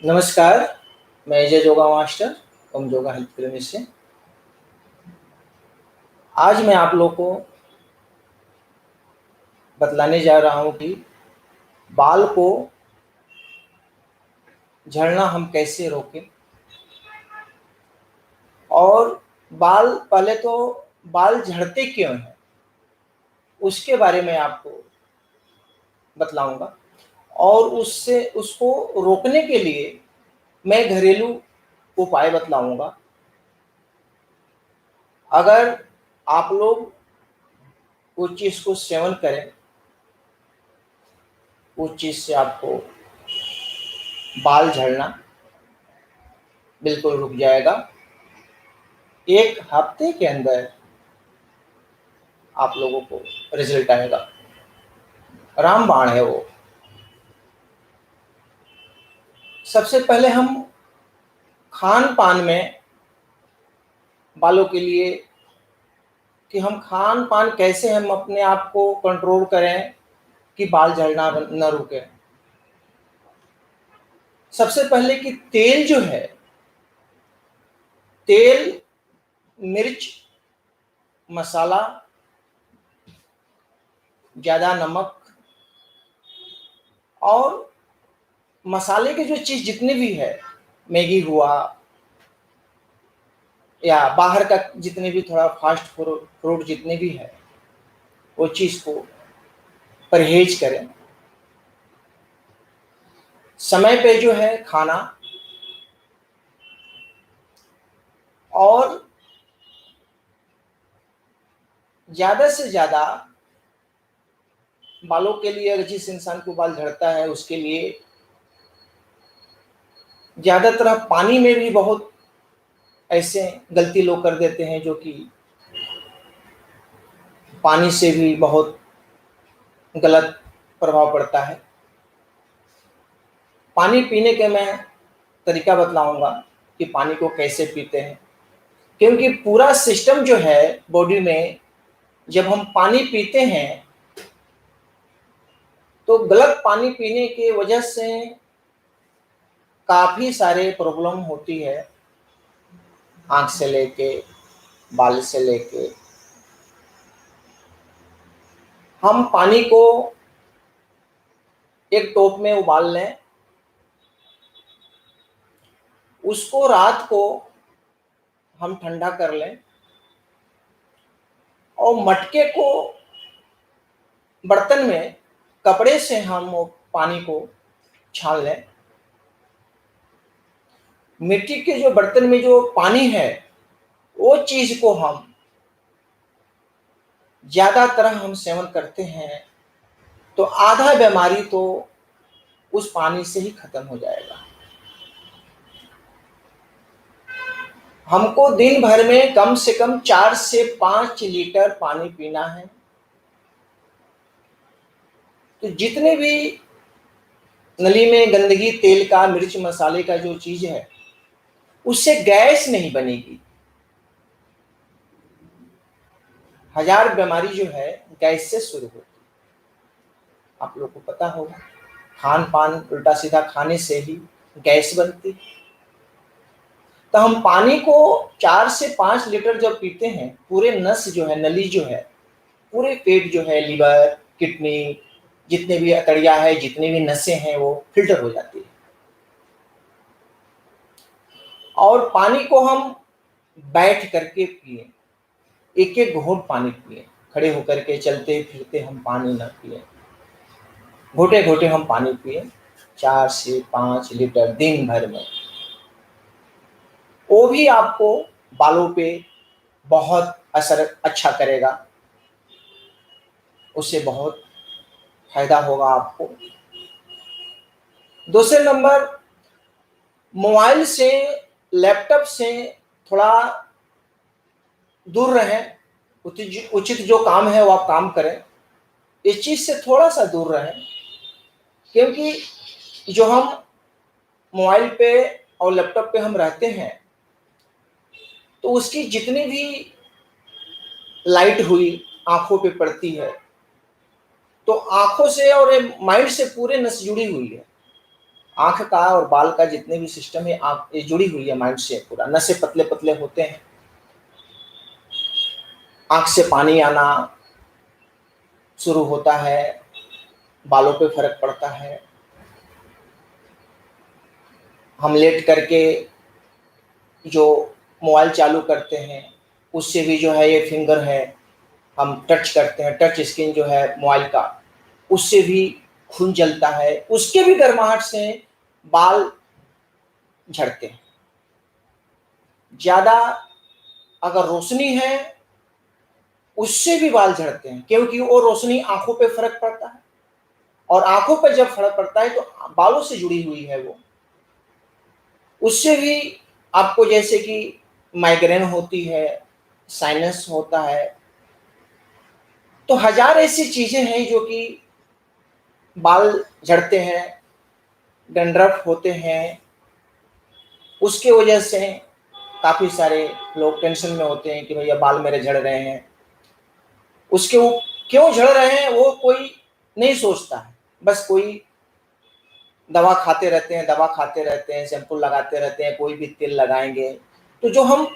नमस्कार, मैं अजय योगा मास्टर ओम yoga health clinic से। आज मैं आप लोग को बतलाने जा रहा हूँ कि बाल को झड़ना हम कैसे रोकें। और पहले तो बाल झड़ते क्यों हैं उसके बारे में आपको बतलाऊंगा, और उसको रोकने के लिए मैं घरेलू उपाय बतलाऊंगा। अगर आप लोग उस चीज़ को सेवन करें, उस चीज़ से आपको बाल झड़ना बिल्कुल रुक जाएगा। एक हफ्ते के अंदर आप लोगों को रिजल्ट आएगा। रामबाण है वो। सबसे पहले हम खान पान में बालों के लिए कि हम खान पान कैसे हम अपने आप को कंट्रोल करें कि बाल झड़ना न रुके। सबसे पहले कि तेल जो है, तेल, मिर्च, मसाला, ज़्यादा नमक और मसाले के जो चीज़ जितने भी है, मैगी हुआ या बाहर का जितने भी थोड़ा फास्ट फूड जितने भी है, वो चीज़ को परहेज करें। समय पे जो है खाना, और ज़्यादा से ज़्यादा बालों के लिए, अगर जिस इंसान को बाल झड़ता है उसके लिए ज़्यादातर पानी में भी बहुत ऐसे गलती लोग कर देते हैं, जो कि पानी से भी बहुत गलत प्रभाव पड़ता है। पानी पीने के मैं तरीका बतलाऊंगा कि पानी को कैसे पीते हैं, क्योंकि पूरा सिस्टम जो है बॉडी में, जब हम पानी पीते हैं तो गलत पानी पीने की वजह से काफ़ी सारे प्रॉब्लम होती है, आँख से लेके बाल से लेके। हम पानी को एक टोप में उबाल लें, उसको रात को हम ठंडा कर लें और मटके को, बर्तन में कपड़े से हम वो पानी को छान लें। मिट्टी के जो बर्तन में जो पानी है, वो चीज़ को हम ज़्यादातर हम सेवन करते हैं तो आधा बीमारी तो उस पानी से ही खत्म हो जाएगा। हमको दिन भर में कम से कम 4 से 5 लीटर पानी पीना है। तो जितने भी नली में गंदगी, तेल का, मिर्च मसाले का जो चीज़ है, उससे गैस नहीं बनेगी। हजार बीमारी जो है गैस से शुरू होती है, आप लोग को पता होगा। खान पान उल्टा सीधा खाने से ही गैस बनती है। तो हम पानी को 4 से 5 लीटर जब पीते हैं, पूरे नस जो है, नली जो है, पूरे पेट जो है, लीवर, किडनी, जितने भी अतड़िया है, जितने भी नसें हैं, वो फिल्टर हो जाती है। और पानी को हम बैठ करके पिए, एक एक घूंट पानी पिए। खड़े होकर के चलते फिरते हम पानी ना पिए, घोटे घोटे हम पानी पिए। 4 से 5 लीटर दिन भर में, वो भी आपको बालों पे बहुत असर अच्छा करेगा, उससे बहुत फायदा होगा आपको। दूसरे नंबर, मोबाइल से, लैपटॉप से थोड़ा दूर रहें। उचित जो काम है वो आप काम करें, इस चीज़ से थोड़ा सा दूर रहें। क्योंकि जो हम मोबाइल पे और लैपटॉप पे हम रहते हैं, तो उसकी जितनी भी लाइट हुई आंखों पे पड़ती है, तो आंखों से और माइंड से पूरे नस जुड़ी हुई है। आंख का और बाल का जितने भी सिस्टम है, आंख ये जुड़ी हुई है माइंड से पूरा। नसें पतले पतले होते हैं, आंख से पानी आना शुरू होता है, बालों पे फर्क पड़ता है। हम लेट करके जो मोबाइल चालू करते हैं, उससे भी जो है ये फिंगर है, हम टच करते हैं, टच स्क्रीन जो है मोबाइल का, उससे भी खून जलता है, उसके भी गर्माहट से बाल झड़ते हैं। ज्यादा अगर रोशनी है उससे भी बाल झड़ते हैं, क्योंकि वो रोशनी आंखों पे फर्क पड़ता है, और आंखों पे जब फर्क पड़ता है तो बालों से जुड़ी हुई है वो, उससे भी आपको जैसे कि माइग्रेन होती है, साइनस होता है। तो हजार ऐसी चीजें हैं जो कि बाल झड़ते हैं, डैंड्रफ होते हैं, उसके वजह से काफी सारे लोग टेंशन में होते हैं कि भैया बाल मेरे झड़ रहे हैं। उसके वो क्यों झड़ रहे हैं वो कोई नहीं सोचता है, बस कोई दवा खाते रहते हैं, दवा खाते रहते हैं, शैम्पू लगाते रहते हैं, कोई भी तेल लगाएंगे। तो जो हम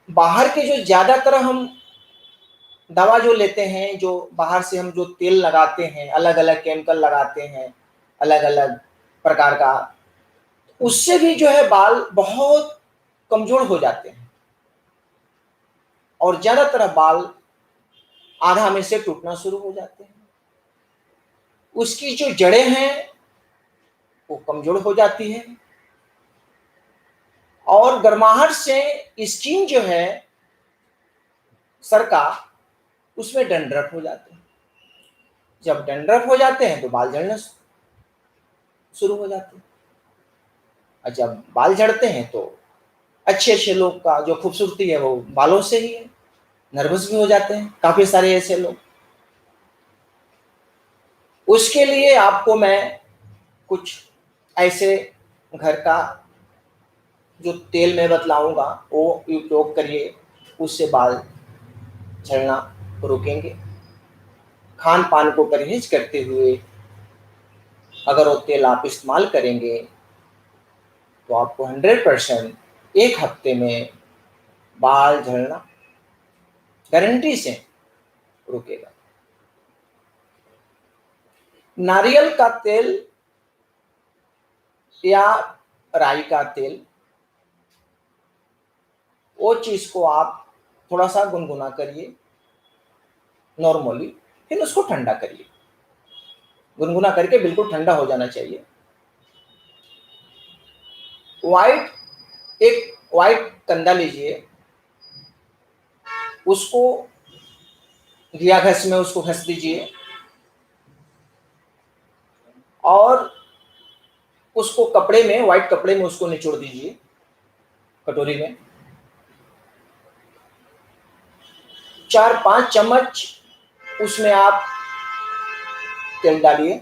बाहर के जो ज्यादातर हम दवा जो लेते हैं, जो बाहर से हम जो तेल लगाते हैं, अलग अलग केमिकल लगाते हैं, अलग अलग प्रकार का, उससे भी जो है बाल बहुत कमजोर हो जाते हैं, और ज्यादातर बाल आधा में से टूटना शुरू हो जाते हैं। उसकी जो जड़ें हैं वो कमजोर हो जाती है, और गर्माहट से स्किन जो है सर का, उसमें डैंड्रफ हो जाते हैं। जब डैंड्रफ हो जाते हैं तो बाल झड़ना शुरू हो जाते हैं, और जब बाल झड़ते हैं तो अच्छे अच्छे लोग का जो खूबसूरती है वो बालों से ही है। नर्वस भी हो जाते हैं काफी सारे ऐसे लोग। उसके लिए आपको मैं कुछ ऐसे घर का जो तेल मैं बतलाऊंगा वो उपयोग करिए, उससे बाल झड़ना रुकेंगे। खान पान को परहेज करते हुए अगर वो तेल आप इस्तेमाल करेंगे तो आपको 100% एक हफ्ते में बाल झड़ना गारंटी से रुकेगा। नारियल का तेल या राई का तेल, वो चीज को आप थोड़ा सा गुनगुना करिए नॉर्मली, फिर उसको ठंडा करिए। गुनगुना करके बिल्कुल ठंडा हो जाना चाहिए। एक वाइट कंधा लीजिए, उसको घिया घस में उसको घस दीजिए, और उसको कपड़े में, व्हाइट कपड़े में उसको निचोड़ दीजिए कटोरी में। 4-5 चम्मच उसमें आप तेल डालिए,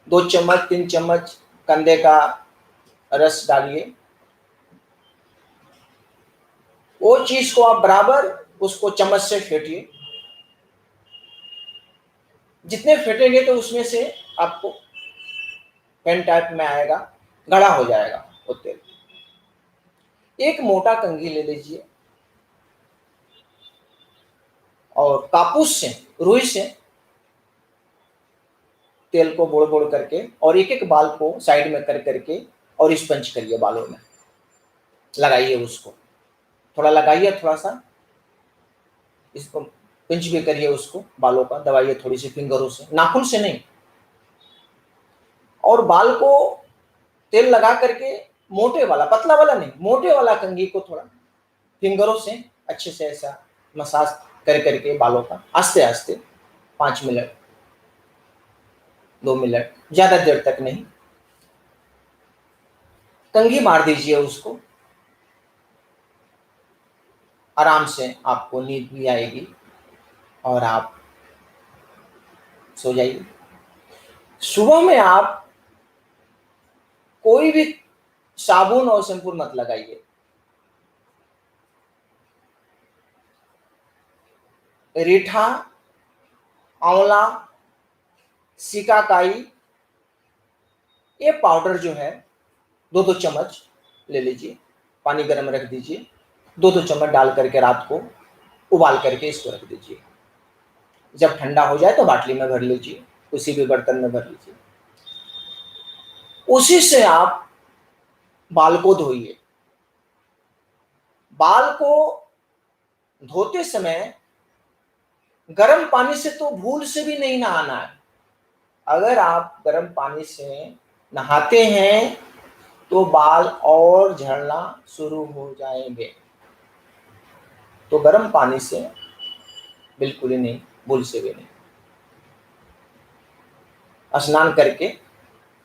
2 चम्मच 3 चम्मच कंधे का रस डालिए। वो चीज को आप बराबर उसको चम्मच से फेंटिए। जितने फेंटेंगे तो उसमें से आपको पेन टाइप में आएगा, गाढ़ा हो जाएगा वो तेल। एक मोटा कंघी ले लीजिए, और कापूस से, रुई से तेल को बोड़ बोड़ करके, और एक एक बाल को साइड में कर करके, और स्पंज करिए बालों में, लगाइए उसको, थोड़ा लगाइए, थोड़ा सा इसको पिंच भी करिए, उसको बालों का दबाइए थोड़ी सी फिंगरों से, नाखून से नहीं। और बाल को तेल लगा करके मोटे वाला, पतला वाला नहीं, मोटे वाला कंघी को थोड़ा फिंगरों से अच्छे से ऐसा मसाज कर करके बालों का आस्ते आस्ते 5 मिनट 2 मिनट, ज्यादा देर तक नहीं, कंघी मार दीजिए उसको। आराम से आपको नींद भी आएगी और आप सो जाइए। सुबह में आप कोई भी साबुन और शैम्पू मत लगाइए। रीठा, आंवला, सिकाकाई ये पाउडर जो है 2-2 चम्मच ले लीजिए, पानी गर्म रख दीजिए, 2-2 चम्मच डाल करके रात को उबाल करके इसको रख दीजिए। जब ठंडा हो जाए तो बाटली में भर लीजिए, किसी भी बर्तन में भर लीजिए। उसी से आप बाल को धोइए। बाल को धोते समय गर्म पानी से तो भूल से भी नहीं नहाना है। अगर आप गर्म पानी से नहाते हैं तो बाल और झड़ना शुरू हो जाएंगे। तो गर्म पानी से बिल्कुल ही नहीं, भूल से भी नहीं। स्नान करके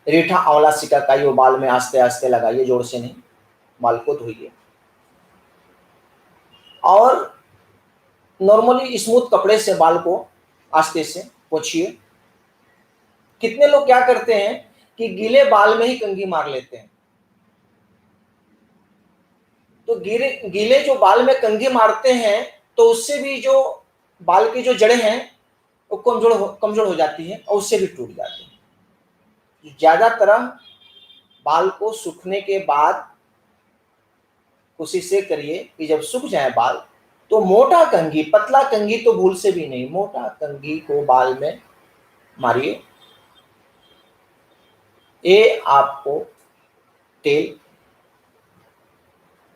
रीठा आंवला सिकाकाई वो बाल में आस्ते आस्ते लगाइए, जोर से नहीं, बाल को धोइए। और नॉर्मली स्मूथ कपड़े से बाल को आस्ते से पोंछिए। कितने लोग क्या करते हैं कि गीले बाल में ही कंघी मार लेते हैं। तो गीले जो बाल में कंघी मारते हैं तो उससे भी जो बाल की जो जड़ें हैं वो कमजोर हो जाती है और उससे भी टूट जाती है। ज्यादातर बाल को सूखने के बाद कोशिश ये करिए कि जब सूख जाए बाल तो मोटा कंघी, पतला कंघी तो भूल से भी नहीं, मोटा कंघी को बाल में मारिए। ये आपको तेल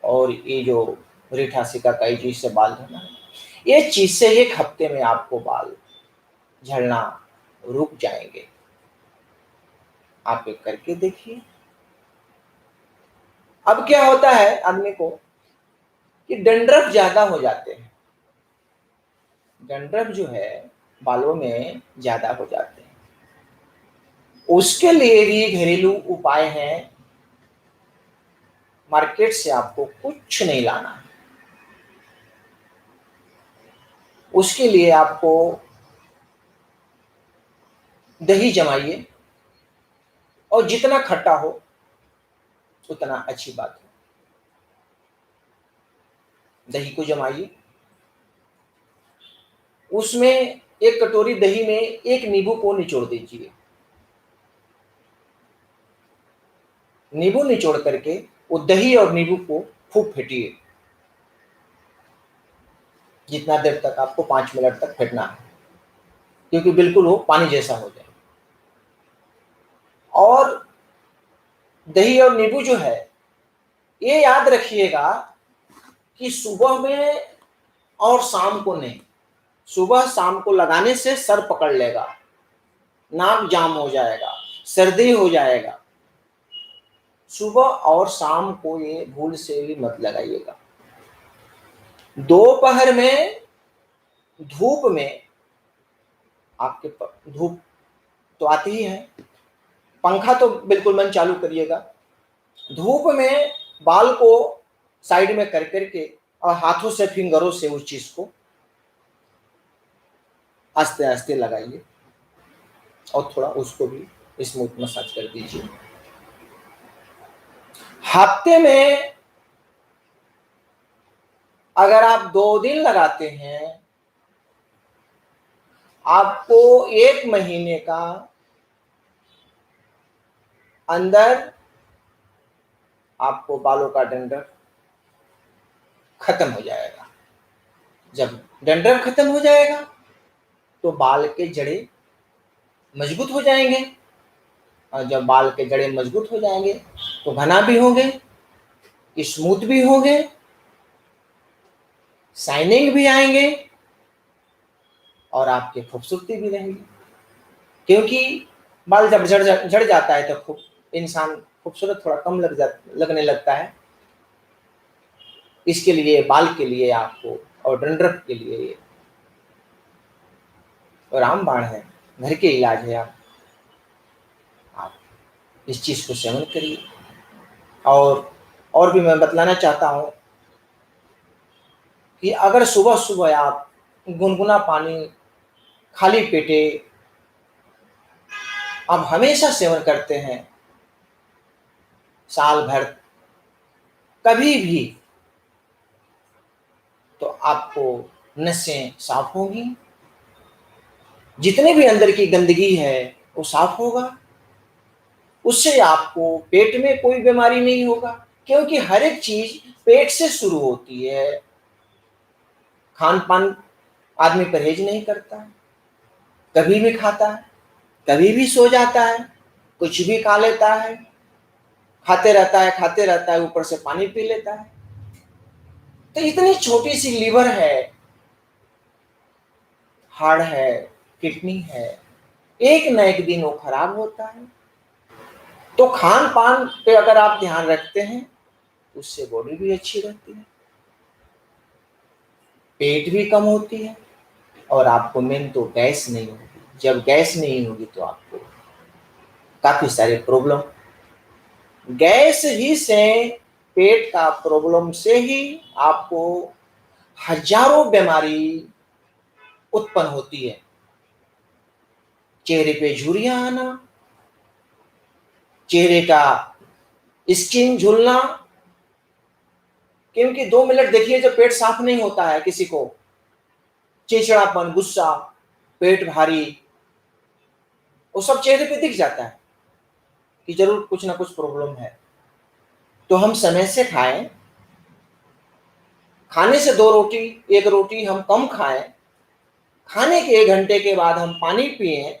और ये जो रीठा सिकाकाई चीज से बाल धोना है, ये चीज से 1 हफ्ते में आपको बाल झड़ना रुक जाएंगे। आप ये करके देखिए। अब क्या होता है आदमी को कि डंड्रफ ज्यादा हो जाते हैं। डंड्रफ जो है बालों में ज्यादा हो जाते हैं। उसके लिए भी घरेलू उपाय हैं। मार्केट से आपको कुछ नहीं लाना है। उसके लिए आपको दही जमाइए और जितना खट्टा हो उतना अच्छी बात है। दही को जमाइए, उसमें 1 कटोरी दही में 1 नींबू को निचोड़ दीजिए। नींबू निचोड़ करके वो दही और नींबू को खूब फेंटिए। जितना देर तक आपको 5 मिनट तक फेंटना है, क्योंकि बिल्कुल वो पानी जैसा हो जाए। और दही और नींबू जो है ये याद रखिएगा कि सुबह में और शाम को नहीं। सुबह शाम को लगाने से सर पकड़ लेगा, नाक जाम हो जाएगा, सर्दी हो जाएगा। सुबह और शाम को ये भूल से भी मत लगाइएगा। दोपहर में धूप में आपके धूप तो आती ही है, पंखा तो बिल्कुल मन चालू करिएगा। धूप में बाल को साइड में कर करके और हाथों से, फिंगरों से उस चीज को आस्ते आस्ते लगाइए और थोड़ा उसको भी स्मूथ मसाज कर दीजिए। हफ्ते में अगर आप 2 दिन लगाते हैं, आपको 1 महीने का अंदर आपको बालों का डंडर खत्म हो जाएगा। जब डंडर खत्म हो जाएगा तो बाल के जड़े मजबूत हो जाएंगे, और जब बाल के जड़े मजबूत हो जाएंगे तो घना भी होंगे, स्मूथ भी होंगे, शाइनिंग भी आएंगे और आपकी खूबसूरती भी रहेगी। क्योंकि बाल जब झड़ जाता है तो इंसान खूबसूरत थोड़ा कम लगने लगता है। इसके लिए, बाल के लिए आपको और डंड्रफ के लिए रामबाण है, घर के इलाज है। आप इस चीज को सेवन करिए। और भी मैं बतलाना चाहता हूं कि अगर सुबह सुबह आप गुनगुना पानी खाली पेटे आप हमेशा सेवन करते हैं, साल भर कभी भी, तो आपको नसें साफ होंगी, जितने भी अंदर की गंदगी है वो साफ होगा उससे आपको पेट में कोई बीमारी नहीं होगा, क्योंकि हर एक चीज पेट से शुरू होती है। खान पान आदमी परहेज नहीं करता है, कभी भी खाता है, कभी भी सो जाता है, कुछ भी खा लेता है, खाते रहता है, खाते रहता है, ऊपर से पानी पी लेता है। तो इतनी छोटी सी लीवर है, हार्ट है, किडनी है, एक न एक दिन वो खराब होता है। तो खान पान पे अगर आप ध्यान रखते हैं, उससे बॉडी भी अच्छी रहती है, पेट भी कम होती है, और आपको मेन तो गैस नहीं होगी। जब गैस नहीं होगी तो आपको काफी सारे प्रॉब्लम, गैस ही से, पेट का प्रॉब्लम से ही आपको हजारों बीमारी उत्पन्न होती है। चेहरे पे झुर्रियां आना, चेहरे का स्किन झुलना, क्योंकि 2 मिनट देखिए जब पेट साफ नहीं होता है किसी को, चिड़चिड़ापन, गुस्सा, पेट भारी, वो सब चेहरे पे दिख जाता है कि जरूर कुछ ना कुछ प्रॉब्लम है। तो हम समय से खाएं, खाने से 2 रोटी, 1 रोटी हम कम खाएं, खाने के 1 घंटे के बाद हम पानी पिएं,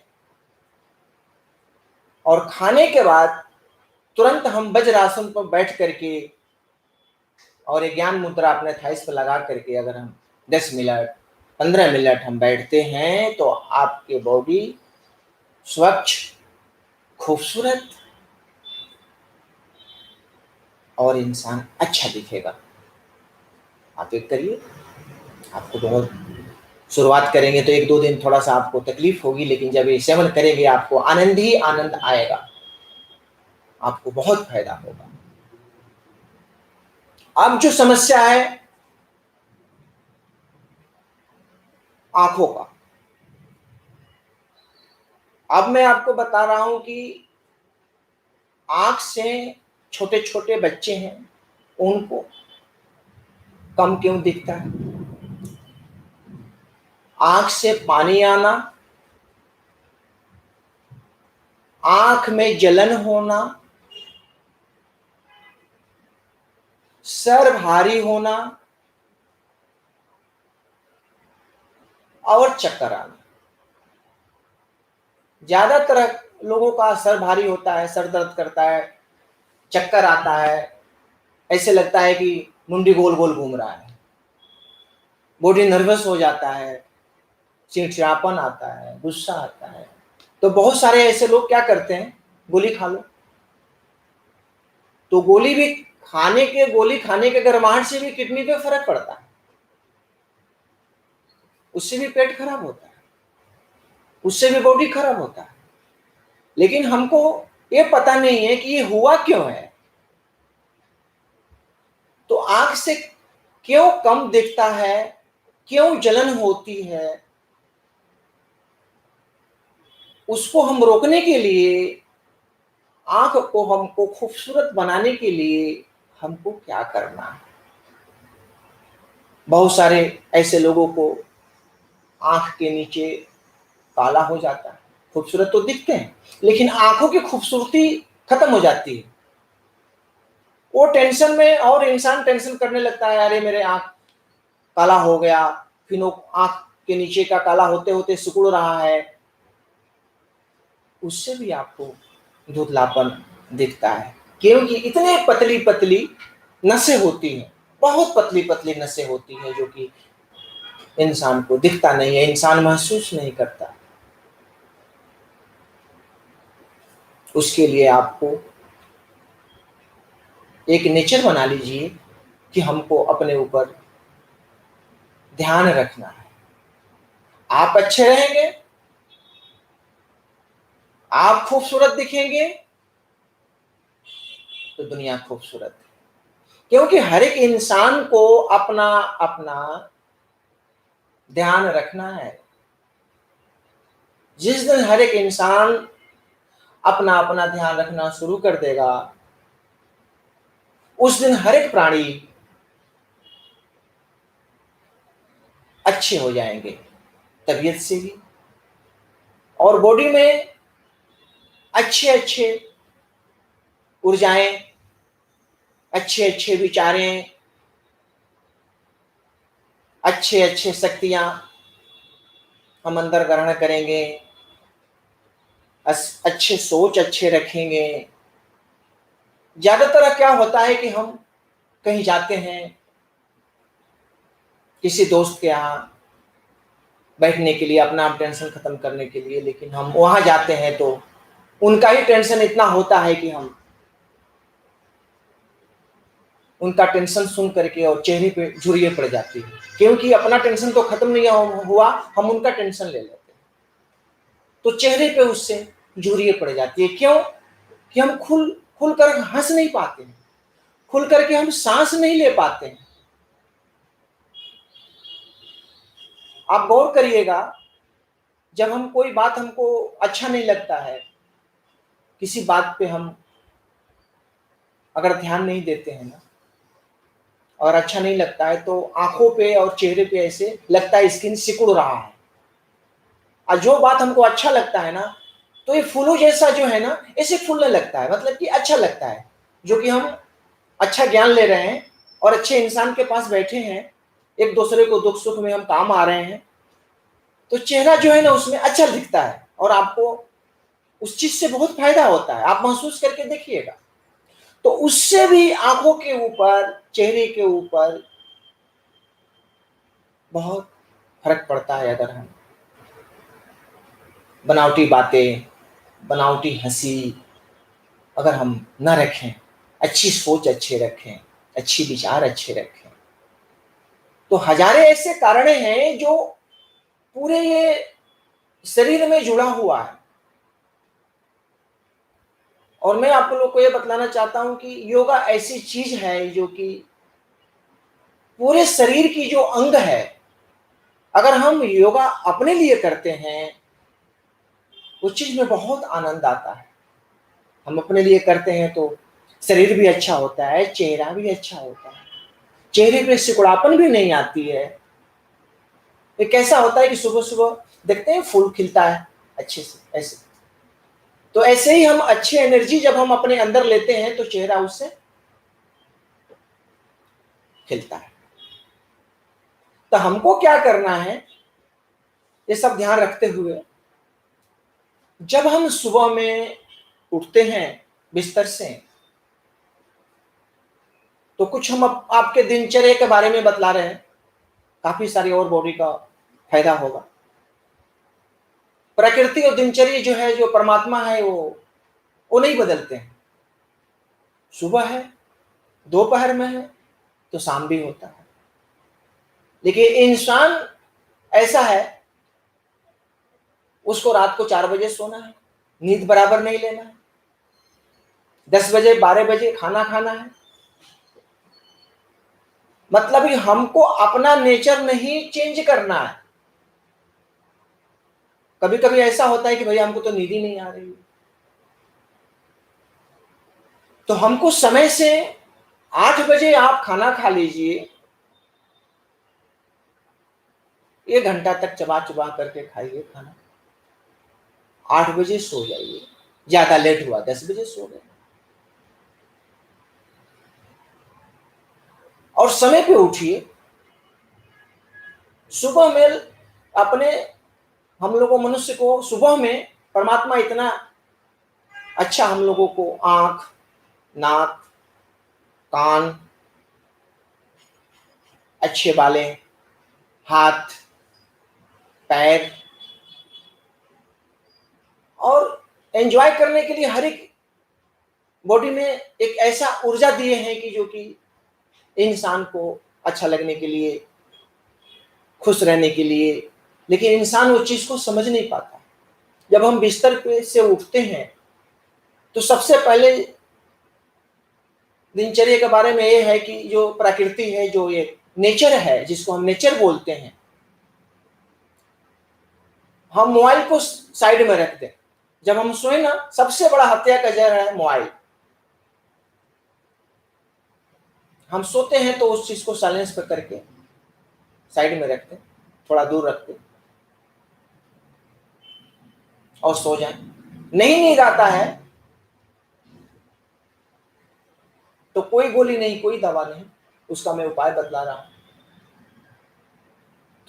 और खाने के बाद तुरंत हम वज्रासन पर बैठ करके और एक ज्ञान मुद्रा अपने थाइस पर लगा करके अगर हम 10 मिनट, 15 मिनट हम बैठते हैं, तो आपके बॉडी स्वच्छ, खूबसूरत और इंसान अच्छा दिखेगा। आप एक करिए, आपको बहुत, शुरुआत करेंगे तो 1-2 दिन थोड़ा सा आपको तकलीफ होगी, लेकिन जब ये सेवन करेंगे आपको आनंद ही आनंद आएगा, आपको बहुत फायदा होगा। अब जो समस्या है आंखों का, अब मैं आपको बता रहा हूं कि आंख से, छोटे छोटे बच्चे हैं उनको कम क्यों दिखता है। आंख से पानी आना, आंख में जलन होना, सर भारी होना और चक्कर आना। ज्यादातर लोगों का सर भारी होता है, सर दर्द करता है, चक्कर आता है, ऐसे लगता है कि मुंडी गोल गोल घूम रहा है, बॉडी नर्वस हो जाता है, चिड़चिड़ापन आता है, गुस्सा आता है। तो बहुत सारे ऐसे लोग क्या करते हैं, गोली खा लो, तो गोली खाने के गर्माहट से भी किडनी पे फर्क पड़ता है, उससे भी पेट खराब होता है, उससे भी बॉडी खराब होता है। लेकिन हमको ये पता नहीं है कि ये हुआ क्यों है। तो आंख से क्यों कम दिखता है, क्यों जलन होती है, उसको हम रोकने के लिए, आंख को हमको खूबसूरत बनाने के लिए हमको क्या करना है। बहुत सारे ऐसे लोगों को आंख के नीचे काला हो जाता है, खूबसूरत तो दिखते हैं लेकिन आंखों की खूबसूरती खत्म हो जाती है। वो टेंशन में, और इंसान टेंशन करने लगता है, अरे मेरे आंख काला हो गया, फिर वो आंख के नीचे का काला होते होते सिकुड़ रहा है, उससे भी आपको धुंधलापन दिखता है, क्योंकि इतने पतली पतली नसें होती हैं, बहुत पतली पतली नसें होती हैं, जो कि इंसान को दिखता नहीं है, इंसान महसूस नहीं करता। उसके लिए आपको एक नेचर बना लीजिए कि हमको अपने ऊपर ध्यान रखना है। आप अच्छे रहेंगे, आप खूबसूरत दिखेंगे, तो दुनिया खूबसूरत है। क्योंकि हर एक इंसान को अपना अपना ध्यान रखना है। जिस दिन हर एक इंसान अपना अपना ध्यान रखना शुरू कर देगा, उस दिन हर एक प्राणी अच्छे हो जाएंगे, तबीयत से भी और बॉडी में अच्छे अच्छे ऊर्जाएं, अच्छे अच्छे विचारें, अच्छे अच्छे शक्तियां हम अंदर ग्रहण करेंगे, अच्छे सोच अच्छे रखेंगे। ज्यादातर क्या होता है कि हम कहीं जाते हैं किसी दोस्त के यहाँ बैठने के लिए, अपना टेंशन खत्म करने के लिए, लेकिन हम वहां जाते हैं तो उनका ही टेंशन इतना होता है कि हम उनका टेंशन सुन करके और चेहरे पे झुर्रियां पड़ जाती है, क्योंकि अपना टेंशन तो खत्म नहीं हुआ, हम उनका टेंशन ले लेते हैं, तो चेहरे पे उससे झुर्रियां पड़ जाती है। क्यों? कि हम खुल खुल कर हंस नहीं पाते हैं, खुल करके हम सांस नहीं ले पाते हैं। आप गौर करिएगा, जब हम कोई बात हमको अच्छा नहीं लगता है, किसी बात पे हम अगर ध्यान नहीं देते हैं ना, और अच्छा नहीं लगता है, तो आंखों पे और चेहरे पे ऐसे लगता है स्किन सिकुड़ रहा है। और जो बात हमको अच्छा लगता है ना, तो ये फूलों जैसा जो है ना, ऐसे फूलने लगता है, मतलब कि अच्छा लगता है। जो कि हम अच्छा ज्ञान ले रहे हैं और अच्छे इंसान के पास बैठे हैं, एक दूसरे को दुख सुख में हम काम आ रहे हैं, तो चेहरा जो है ना उसमें अच्छा दिखता है और आपको उस चीज से बहुत फायदा होता है। आप महसूस करके देखिएगा, तो उससे भी आंखों के ऊपर, चेहरे के ऊपर बहुत फर्क पड़ता है। अगर हम बनावटी बातें, बनावटी हंसी अगर हम न रखें, अच्छी सोच अच्छे रखें, अच्छी विचार अच्छे रखें, तो हजारे ऐसे कारण हैं जो पूरे ये शरीर में जुड़ा हुआ है। और मैं आप लोग को ये बतलाना चाहता हूं कि योगा ऐसी चीज है जो कि पूरे शरीर की जो अंग है, अगर हम योगा अपने लिए करते हैं, उस चीज में बहुत आनंद आता है। हम अपने लिए करते हैं तो शरीर भी अच्छा होता है, चेहरा भी अच्छा होता है, चेहरे पे सिकुड़ापन भी नहीं आती है। ये कैसा होता है कि सुबह सुबह देखते हैं फूल खिलता है अच्छे से, ऐसे तो ऐसे ही हम अच्छे एनर्जी जब हम अपने अंदर लेते हैं तो चेहरा उससे खिलता है। तो हमको क्या करना है, ये सब ध्यान रखते हुए, जब हम सुबह में उठते हैं बिस्तर से, तो कुछ हम आपके दिनचर्या के बारे में बतला रहे हैं, काफी सारी और बॉडी का फायदा होगा। प्रकृति और दिनचर्या जो है, जो परमात्मा है, वो नहीं बदलते हैं। सुबह है, दोपहर में है, तो शाम भी होता है। लेकिन इंसान ऐसा है, उसको रात को 4 बजे सोना है, नींद बराबर नहीं लेना है, 10 बजे 12 बजे खाना खाना है। मतलब कि हमको अपना नेचर नहीं चेंज करना है। कभी कभी ऐसा होता है कि भैया हमको तो नींद ही नहीं आ रही है, तो हमको समय से 8 बजे आप खाना खा लीजिए, 1 घंटा तक चबा चबा करके खाइए खाना, 8 बजे सो जाइए। ज्यादा लेट हुआ 10 बजे सो गए, और समय पे उठिए। सुबह में अपने, हम लोगों मनुष्य को सुबह में परमात्मा इतना अच्छा हम लोगों को आंख, नाक, कान, अच्छे बालें, हाथ, पैर, और एंजॉय करने के लिए हर एक बॉडी में एक ऐसा ऊर्जा दिए हैं कि जो कि इंसान को अच्छा लगने के लिए, खुश रहने के लिए। लेकिन इंसान उस चीज को समझ नहीं पाता। जब हम बिस्तर पे से उठते हैं तो सबसे पहले दिनचर्या के बारे में ये है कि जो प्रकृति है, जो ये नेचर है, जिसको हम नेचर बोलते हैं, हम मोबाइल को साइड में रख दें। जब हम सोए ना, सबसे बड़ा हत्या का जहर है मोबाइल। हम सोते हैं तो उस चीज को साइलेंस पर करके साइड में रखते, थोड़ा दूर रखते और सो जाए। नहीं नींद आता है तो कोई गोली नहीं, कोई दवा नहीं, उसका मैं उपाय बतला रहा हूं।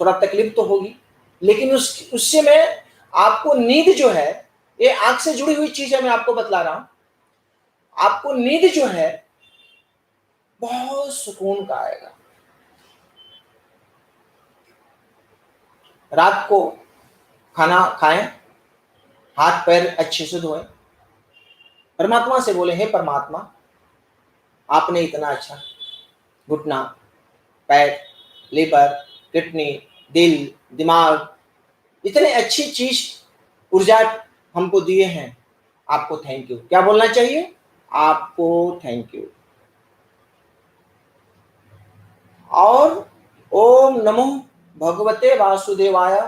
थोड़ा तकलीफ तो होगी, लेकिन उससे मैं आपको नींद जो है, ये आंख से जुड़ी हुई चीज है, मैं आपको बतला रहा हूं। आपको नींद जो है बहुत सुकून का आएगा। रात को खाना खाएं, हाथ पैर अच्छे से धोएं, परमात्मा से बोले, हे परमात्मा, आपने इतना अच्छा घुटना, पैर, लीवर, किडनी, दिल, दिमाग, इतने अच्छी चीज, ऊर्जा हमको दिए हैं, आपको थैंक यू। क्या बोलना चाहिए? आपको थैंक यू। और ओम नमो भगवते वासुदेवाय।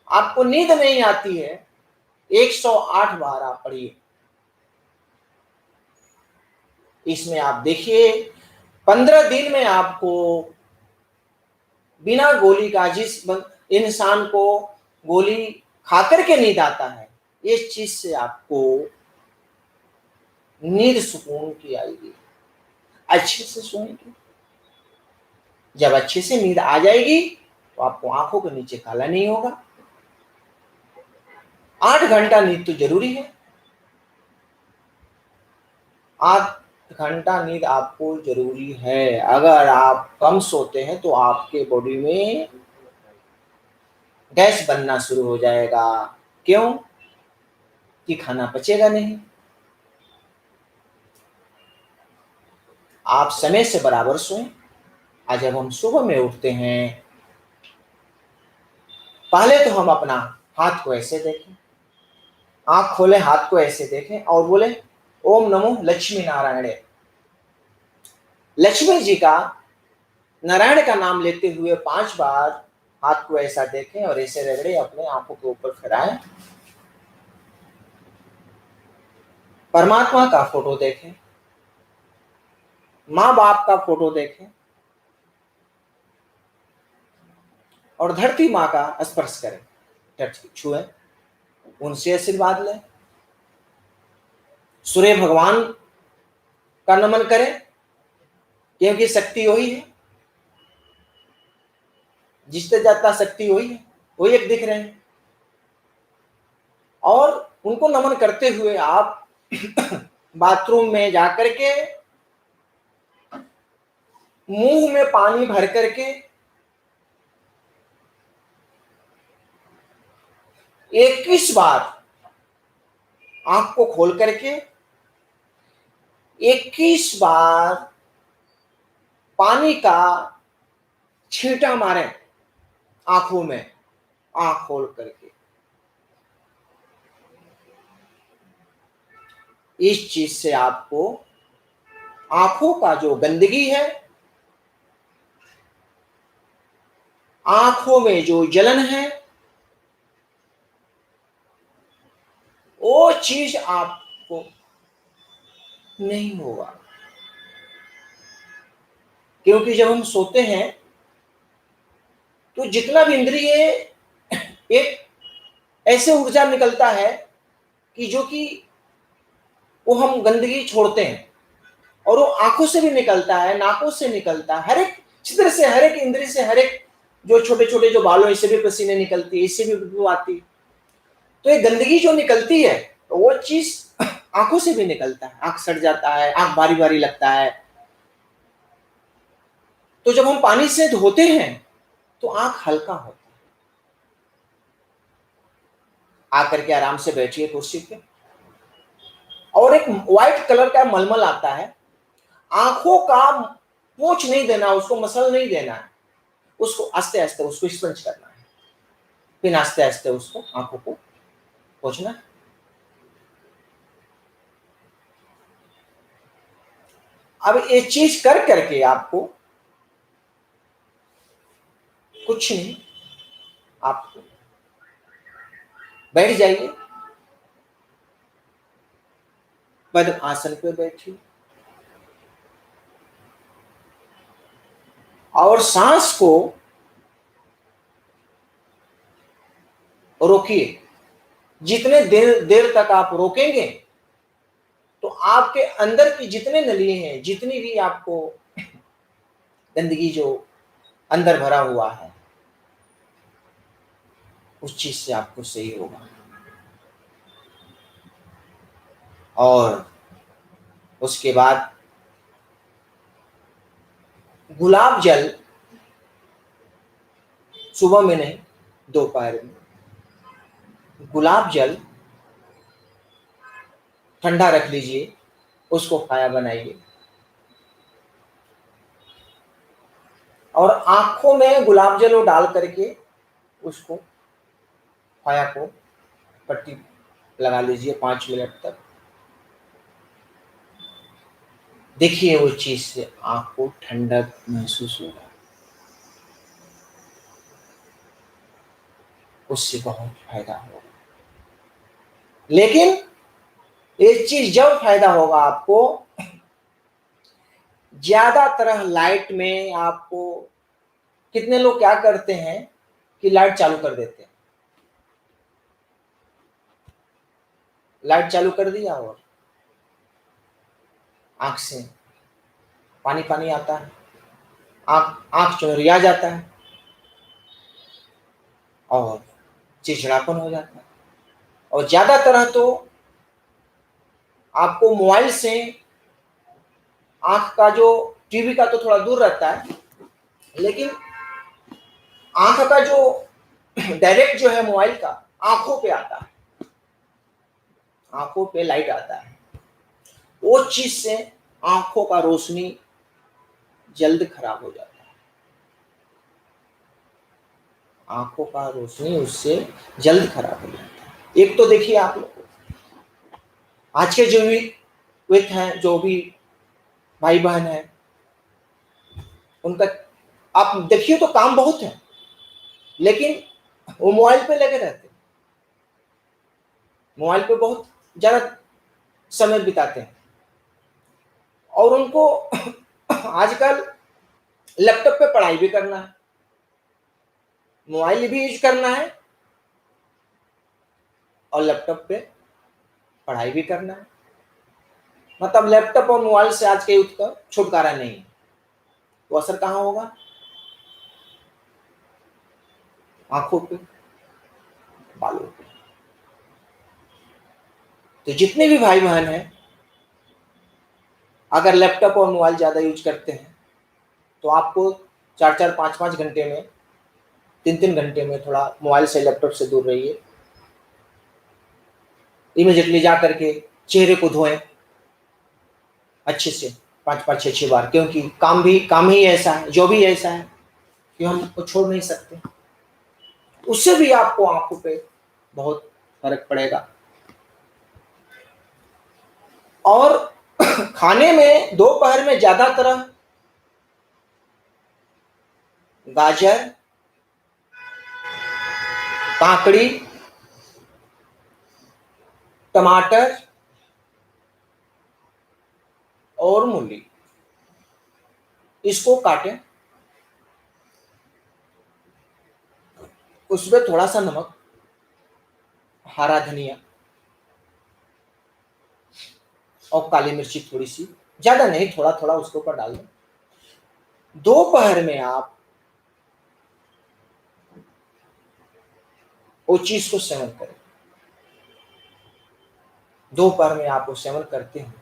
आपको नींद नहीं आती है, 108 बार आप पढ़िए। इसमें आप देखिए 15 दिन में आपको बिना गोली का, जिस इंसान को गोली खाकर के नींद आता है, इस चीज से आपको नींद सुकून की आएगी, अच्छे से सोएंगे। जब अच्छे से नींद आ जाएगी तो आपको आंखों के नीचे काला नहीं होगा। 8 घंटा नींद तो जरूरी है। 8 घंटा नींद आपको जरूरी है। अगर आप कम सोते हैं तो आपके बॉडी में गैस बनना शुरू हो जाएगा। क्यों? कि खाना पचेगा नहीं। आप समय से बराबर सोएं। आज जब हम सुबह में उठते हैं, पहले तो हम अपना हाथ को ऐसे देखें, आंख खोलें, हाथ को ऐसे देखें और बोले ओम नमो लक्ष्मी नारायण। लक्ष्मी जी का, नारायण का नाम लेते हुए 5 बार हाथ को ऐसा देखें और ऐसे रगड़े, अपने आंखों के ऊपर फिराएं। परमात्मा का फोटो देखें, माँ बाप का फोटो देखें और धरती माँ का स्पर्श करें, टच छुएं, उनसे आशीर्वाद लें। सूर्य भगवान का नमन करें, क्योंकि शक्ति वही है, जिससे जाता शक्ति वही है, वही एक दिख रहे हैं। और उनको नमन करते हुए आप बाथरूम में जाकर के मुंह में पानी भर करके 21 बार आंख को खोल करके 21 बार पानी का छींटा मारें आंखों में, आंख खोल करके। इस चीज से आपको आंखों का जो गंदगी है, आंखों में जो जलन है, वो चीज आपको नहीं होगा। क्योंकि जब हम सोते हैं तो जितना भी इंद्रिय, एक ऐसे ऊर्जा निकलता है कि जो कि वो हम गंदगी छोड़ते हैं, और वो आंखों से भी निकलता है, नाकों से निकलता है, हर एक छिद्र से, हर एक इंद्रिय से, हर एक जो छोटे छोटे जो बालों, इससे भी पसीने निकलती है, इससे भी बदबू आती है। तो ये गंदगी जो निकलती है, तो वो चीज आंखों से भी निकलता है, आंख सड़ जाता है, आंख भारी भारी लगता है। तो जब हम पानी से धोते हैं तो आंख हल्का होता है। आकर के आराम से बैठिए कुर्सी पे, और एक व्हाइट कलर का मलमल आता है, आंखों का पोंछ नहीं देना, उसको मसल नहीं देना है, उसको आस्ते आस्ते उसको स्पंज करना है, फिर आस्ते आस्ते उसको आंखों को पोंछना है। अब ये चीज कर करके आपको कुछ नहीं, आप बैठ जाइए, पद्म आसन पे बैठिए और सांस को रोकिए। जितने देर तक आप रोकेंगे तो आपके अंदर की जितने नलिए हैं, जितनी भी आपको गंदगी जो अंदर भरा हुआ है, उस चीज से आपको सही होगा। और उसके बाद गुलाब जल सुबह में नहीं, दोपहर में गुलाब जल ठंडा रख लीजिए, उसको खाया बनाइए और आंखों में गुलाब जल डाल करके उसको खाया को पट्टी लगा लीजिए 5 मिनट तक। देखिए उस चीज से आंख को ठंडक महसूस होगा, उससे बहुत फायदा होगा। लेकिन ये चीज जब फायदा होगा आपको, ज्यादातर लाइट में आपको, कितने लोग क्या करते हैं कि लाइट चालू कर देते हैं, लाइट चालू कर दिया और आंख से पानी पानी आता है, आंख आंख चुनरिया जाता है और चिड़चिड़ापन हो जाता है। और ज्यादातर तो आपको मोबाइल से आंख का जो, टीवी का तो थोड़ा दूर रहता है, लेकिन आंख का जो डायरेक्ट जो है मोबाइल का आंखों पे आता है, आंखों पे लाइट आता है, वो चीज से आंखों का रोशनी जल्द खराब हो जाता है, आंखों का रोशनी उससे जल्द खराब हो जाता है। एक तो देखिए आप लोग आज के जो भी विथ हैं, जो भी भाई बहन है, उनका आप देखिए तो काम बहुत है, लेकिन वो मोबाइल पे लगे रहते हैं, मोबाइल पे बहुत ज्यादा समय बिताते हैं और उनको आजकल लैपटॉप पे पढ़ाई भी करना है, मोबाइल भी यूज करना है और लैपटॉप पे पढ़ाई भी करना है। मतलब लैपटॉप और मोबाइल से आज के युग का छुटकारा नहीं है। तो असर कहाँ होगा? आंखों पे, बालों पे। तो जितने भी भाई बहन हैं, अगर लैपटॉप और मोबाइल ज्यादा यूज करते हैं तो आपको 4-4, 5-5 घंटे में, 3-3 घंटे में थोड़ा मोबाइल से, लैपटॉप से दूर रहिए। इमीडिएटली जा करके चेहरे को धोएं अच्छे से 5-5, 6-6 बार, क्योंकि काम ही ऐसा है, जो भी ऐसा है कि हम उसको छोड़ नहीं सकते। उससे भी आपको आंखों पे बहुत फर्क पड़ेगा। और खाने में दोपहर में ज्यादातर गाजर, काकड़ी, टमाटर और मूली, इसको काटें, उसमें थोड़ा सा नमक, हरा धनिया और काली मिर्ची थोड़ी सी, ज्यादा नहीं, थोड़ा थोड़ा उसके ऊपर डाल दें। दोपहर में आप वो चीज को सेवन करें, दोपहर में आप वो सेवन करते हैं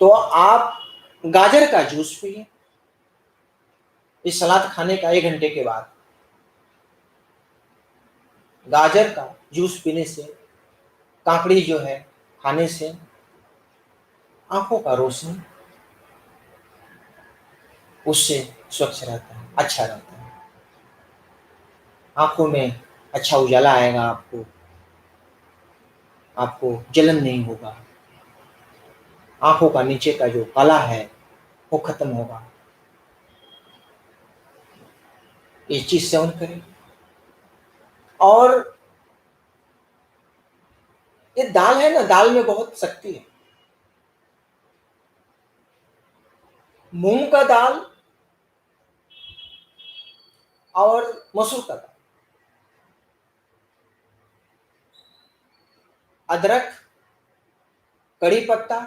तो आप गाजर का जूस पिए इस सलाद खाने का 1 घंटे के बाद। गाजर का जूस पीने से, काकड़ी जो है खाने से आंखों का रोशनी उससे स्वच्छ रहता है, अच्छा रहता है, आंखों में अच्छा उजाला आएगा, आपको आपको जलन नहीं होगा, आंखों का नीचे का जो काला है वो खत्म होगा। ये चीज सेवन करें। और ये दाल है ना, दाल में बहुत शक्ति है। मूंग का दाल और मसूर का दाल, अदरक, कड़ी पत्ता,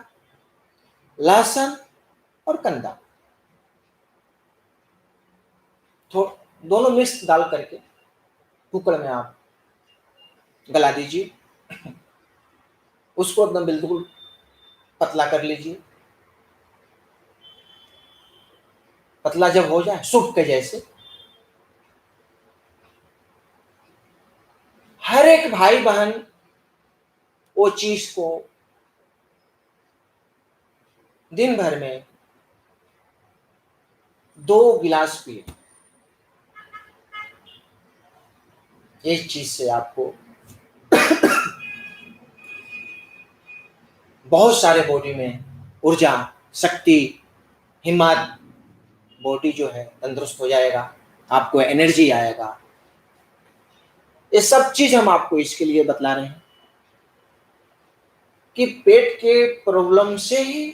लहसुन और कंदा, तो दोनों मिक्स डाल करके कुकर में आप गला दीजिए। उसको एकदम बिल्कुल पतला कर लीजिए। पतला जब हो जाए सूप के जैसे, हर एक भाई बहन वो चीज को दिन भर में 2 गिलास पिए। इस चीज से आपको बहुत सारे बॉडी में ऊर्जा, शक्ति, हिम्मत, बॉडी जो है तंदुरुस्त हो जाएगा, आपको एनर्जी आएगा। ये सब चीज हम आपको इसके लिए बतला रहे हैं कि पेट के प्रॉब्लम से ही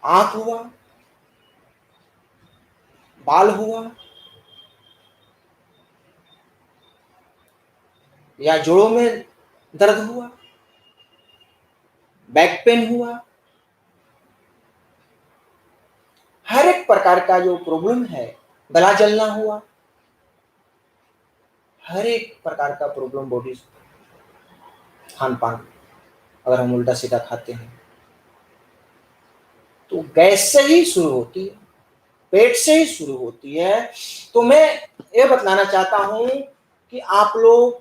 आंख हुआ, बाल हुआ, या जोड़ों में दर्द हुआ, बैक पेन हुआ, हर एक प्रकार का जो प्रॉब्लम है, गला जलना हुआ, हर एक प्रकार का प्रॉब्लम बॉडी, खान पान अगर हम उल्टा सीधा खाते हैं तो गैस से ही शुरू होती है, पेट से ही शुरू होती है। तो मैं ये बतलाना चाहता हूं कि आप लोग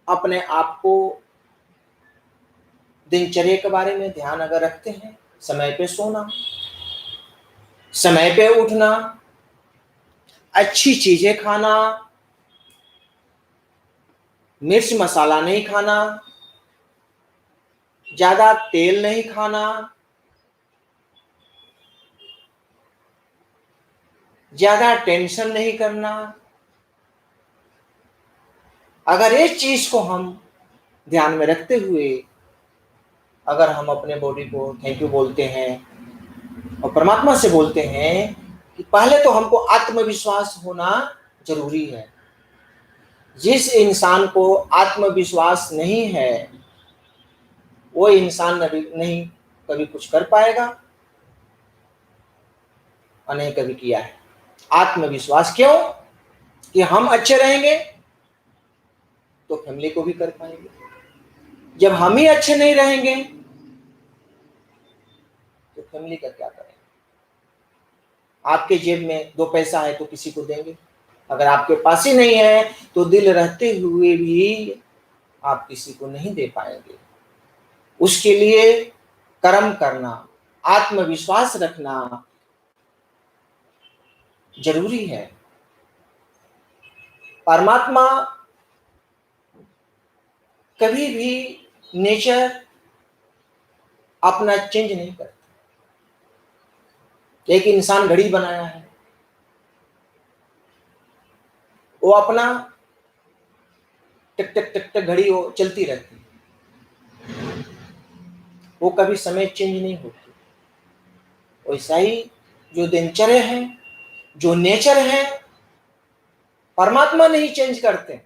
अपने आप को दिनचर्या के बारे में ध्यान अगर रखते हैं, समय पे सोना, समय पे उठना, अच्छी चीजें खाना, मिर्च मसाला नहीं खाना, ज्यादा तेल नहीं खाना, ज्यादा टेंशन नहीं करना, अगर इस चीज को हम ध्यान में रखते हुए अगर हम अपने बॉडी को थैंक यू बोलते हैं और परमात्मा से बोलते हैं कि पहले तो हमको आत्मविश्वास होना जरूरी है। जिस इंसान को आत्मविश्वास नहीं है वो इंसान नहीं कभी कुछ कर पाएगा और नहीं कभी किया है। आत्मविश्वास क्यों? कि हम अच्छे रहेंगे तो फैमिली को भी कर पाएंगे। जब हम ही अच्छे नहीं रहेंगे तो फैमिली का क्या करेंगे? आपके जेब में 2 पैसा है तो किसी को देंगे, अगर आपके पास ही नहीं है तो दिल रहते हुए भी आप किसी को नहीं दे पाएंगे। उसके लिए कर्म करना, आत्मविश्वास रखना जरूरी है। परमात्मा कभी भी नेचर अपना चेंज नहीं करता। एक इंसान घड़ी बनाया है, वो अपना टक टक टक टक घड़ी वो चलती रहती है, वो कभी समय चेंज नहीं होती। वैसा ही जो दिनचर्या है, जो नेचर है, परमात्मा नहीं चेंज करते,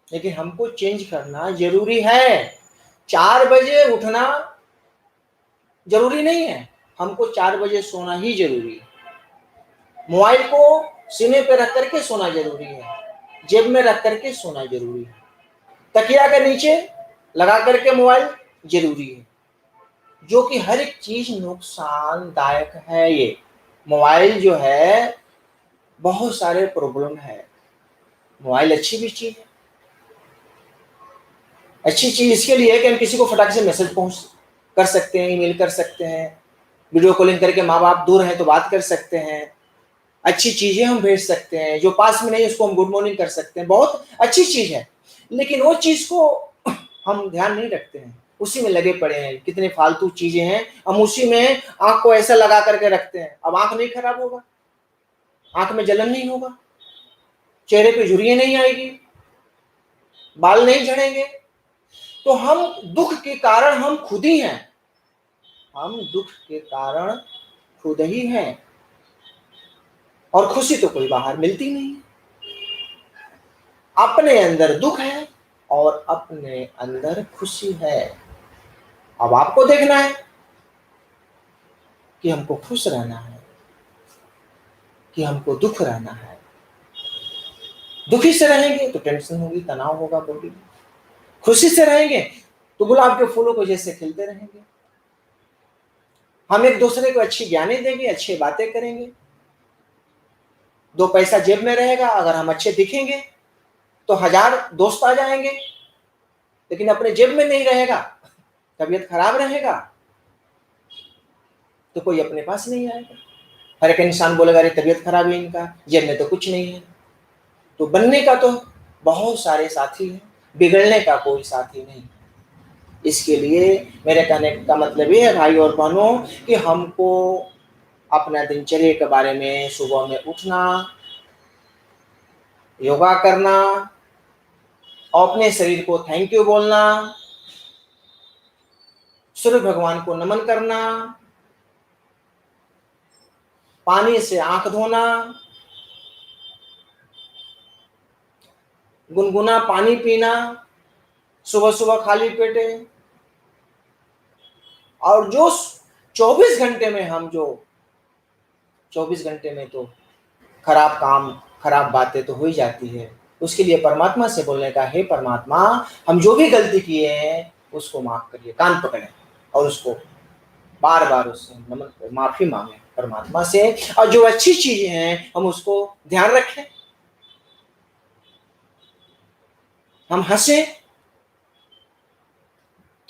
लेकिन हमको चेंज करना जरूरी है। 4 बजे उठना जरूरी नहीं है, हमको 4 बजे सोना ही जरूरी है। मोबाइल को सीने पे रख करके सोना जरूरी है, जेब में रख करके सोना जरूरी है, तकिया के नीचे लगा करके मोबाइल जरूरी है, जो कि हर एक चीज नुकसानदायक है। ये मोबाइल जो है बहुत सारे प्रॉब्लम है। मोबाइल अच्छी भी चीज है, अच्छी चीज इसके लिए है कि हम किसी को फटाक से मैसेज पहुंच कर सकते हैं, ईमेल कर सकते हैं, वीडियो कॉलिंग करके माँ बाप दूर हैं तो बात कर सकते हैं, अच्छी चीजें हम भेज सकते हैं, जो पास में नहीं उसको हम गुड मॉर्निंग कर सकते हैं, बहुत अच्छी चीज है। लेकिन वो चीज को हम ध्यान नहीं रखते हैं, उसी में लगे पड़े हैं। कितने फालतू चीजें हैं, हम उसी में आंख को ऐसा लगा करके रखते हैं। अब आंख नहीं खराब होगा, आंख में जलन नहीं होगा, चेहरे पे झुर्रियां नहीं आएगी, बाल नहीं झड़ेंगे, तो हम दुख के कारण हम खुद ही हैं। हम दुख के कारण खुद ही हैं और खुशी तो कोई बाहर मिलती नहीं। अपने अंदर दुख है और अपने अंदर खुशी है। अब आपको देखना है कि हमको खुश रहना है कि हमको दुख रहना है। दुखी से रहेंगे तो टेंशन होगी, तनाव होगा बॉडी में। खुशी से रहेंगे तो गुलाब के फूलों को जैसे खिलते रहेंगे। हम एक दूसरे को अच्छी ज्ञानें देंगे, अच्छी बातें करेंगे, 2 पैसा जेब में रहेगा। अगर हम अच्छे दिखेंगे तो 1000 दोस्त आ जाएंगे, लेकिन अपने जेब में नहीं रहेगा, तबीयत खराब रहेगा, तो कोई अपने पास नहीं आएगा। हर एक इंसान बोलेगा अरे तबीयत खराब है इनका, जेब में तो कुछ नहीं है। तो बनने का तो बहुत सारे साथी हैं, बिगड़ने का कोई साथी नहीं। इसके लिए मेरे कहने का मतलब ये है भाई और बहनों कि हमको अपना दिनचर्या के बारे में, सुबह में उठना, योगा करना, अपने शरीर को थैंक यू बोलना, सूर्य भगवान को नमन करना, पानी से आंख धोना, गुनगुना पानी पीना सुबह सुबह खाली पेटे। और जो 24 घंटे में हम जो 24 घंटे में तो खराब काम, खराब बातें तो हो ही जाती है। उसके लिए परमात्मा से बोलने का, हे परमात्मा हम जो भी गलती किए हैं उसको माफ करिए, कान पकड़े और उसको बार बार उससे नमन माफी मांगे परमात्मा से। और जो अच्छी चीजें हैं हम उसको ध्यान रखें। हम हंसे,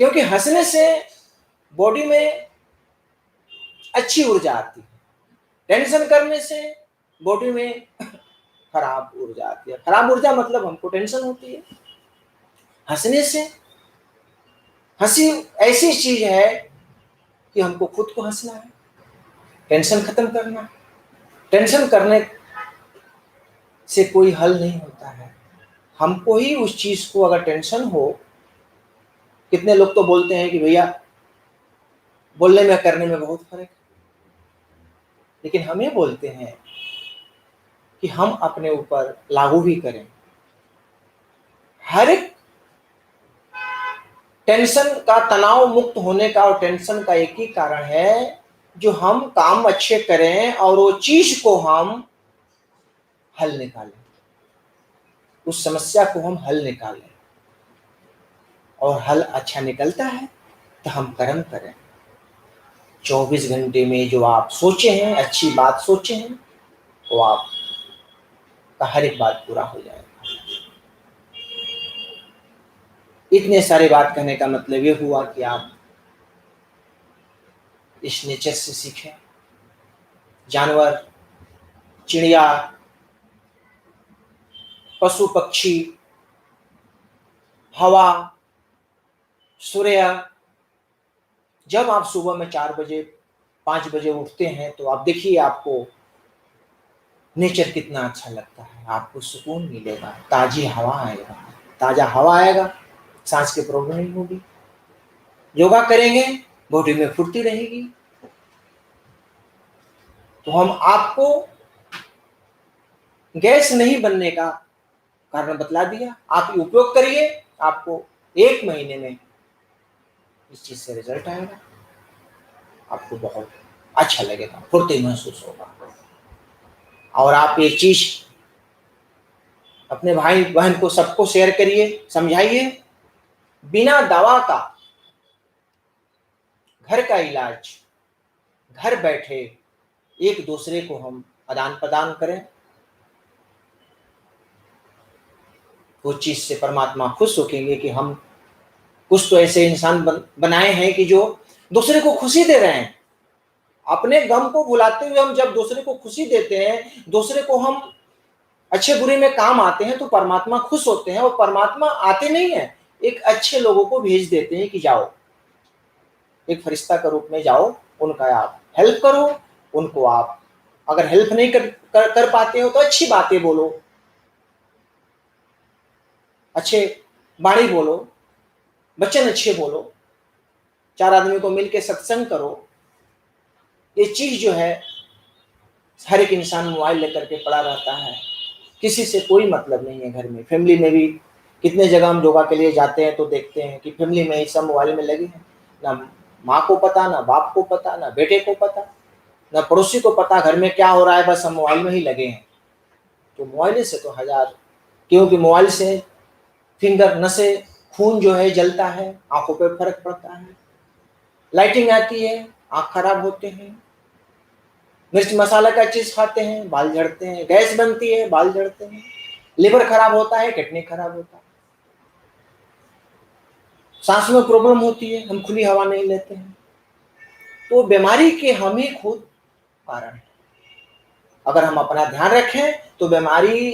क्योंकि हंसने से बॉडी में अच्छी ऊर्जा आती है। टेंशन करने से बॉडी में खराब ऊर्जा आती है। खराब ऊर्जा मतलब हमको टेंशन होती है। हंसने से, हंसी ऐसी चीज है कि हमको खुद को हंसना है, टेंशन खत्म करना। टेंशन करने से कोई हल नहीं होता है। हमको ही उस चीज को, अगर टेंशन हो, कितने लोग तो बोलते हैं कि भैया बोलने में करने में बहुत फर्क है, लेकिन हम ये बोलते हैं कि हम अपने ऊपर लागू भी करें। हर एक टेंशन का, तनाव मुक्त होने का और टेंशन का एक ही कारण है, जो हम काम अच्छे करें और वो चीज को हम हल निकालें, उस समस्या को हम हल निकालें। और हल अच्छा निकलता है तो हम कर्म करें। 24 घंटे में जो आप सोचे हैं, अच्छी बात सोचे हैं, वो आपका हर एक बात पूरा हो जाएगा। इतने सारे बात कहने का मतलब ये हुआ कि आप इस नेचर से सीखें। जानवर, चिड़िया, पशु पक्षी, हवा, सूर्य, जब आप सुबह में 4 बजे 5 बजे उठते हैं तो आप देखिए आपको नेचर कितना अच्छा लगता है। आपको सुकून मिलेगा, ताजी हवा आएगा, ताजा हवा आएगा, सांस की प्रॉब्लम नहीं होगी। योगा करेंगे, बॉडी में फुर्ती रहेगी। तो हम आपको गैस नहीं बनने का कारण बतला दिया। आप उपयोग करिए, आपको 1 महीने में इस चीज से रिजल्ट आएगा। आपको बहुत अच्छा लगेगा, फुर्ती महसूस होगा। और आप ये चीज अपने भाई बहन को, सबको शेयर करिए, समझाइए। बिना दवा का घर का इलाज घर बैठे एक दूसरे को हम आदान प्रदान करें, वो चीज से परमात्मा खुश होंगे कि हम कुछ तो ऐसे इंसान बनाए हैं कि जो दूसरे को खुशी दे रहे हैं। अपने गम को भुलाते हुए हम जब दूसरे को खुशी देते हैं, दूसरे को हम अच्छे बुरे में काम आते हैं, तो परमात्मा खुश होते हैं। और परमात्मा आते नहीं है, एक अच्छे लोगों को भेज देते हैं कि जाओ, एक फरिश्ता के रूप में जाओ, उनका आप हेल्प करो। उनको आप अगर हेल्प नहीं कर पाते हो तो अच्छी बातें बोलो, अच्छे बाणी बोलो, वचन अच्छे बोलो, 4 आदमी को मिलकर सत्संग करो। ये चीज जो है, हर एक इंसान मोबाइल लेकर के पड़ा रहता है, किसी से कोई मतलब नहीं है घर में। फैमिली में भी कितने जगह हम योगा के लिए जाते हैं तो देखते हैं कि फैमिली में ही सब मोबाइल में लगे हैं। ना माँ को पता, ना बाप को पता, ना बेटे को पता, ना पड़ोसी को पता घर में क्या हो रहा है, बस हम मोबाइल में ही लगे हैं। तो मोबाइल से तो हजार, क्योंकि मोबाइल से फिंगर नसें, खून जो है जलता है, आंखों पे फर्क पड़ता है, लाइटिंग आती है, आंख खराब होते हैं, मिर्च मसाला का चीज खाते हैं, बाल झड़ते हैं, गैस बनती है, बाल झड़ते हैं, लिवर खराब होता है, किडनी खराब होता है, सांस में प्रॉब्लम होती है, हम खुली हवा नहीं लेते हैं। तो बीमारी के हम ही खुद कारण है। अगर हम अपना ध्यान रखें तो बीमारी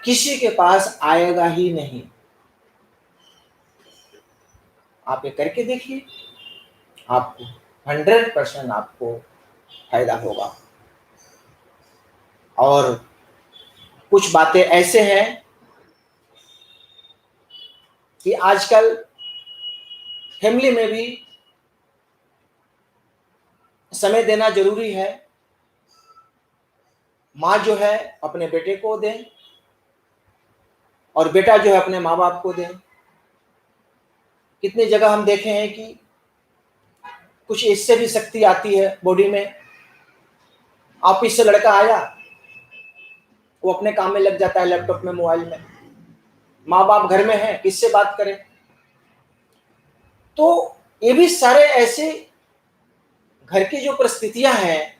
किसी के पास आएगा ही नहीं। आप ये करके देखिए, आपको 100% आपको फायदा होगा। और कुछ बातें ऐसे हैं कि आजकल फैमिली में भी समय देना जरूरी है। माँ जो है अपने बेटे को दे और बेटा जो है अपने माँ बाप को दे। कितनी जगह हम देखे हैं कि कुछ इससे भी शक्ति आती है बॉडी में। ऑफिस से लड़का आया, वो अपने काम में लग जाता है, लैपटॉप में, मोबाइल में, माँ बाप घर में है, किससे बात करें। तो ये भी सारे ऐसे घर की जो परिस्थितियां हैं,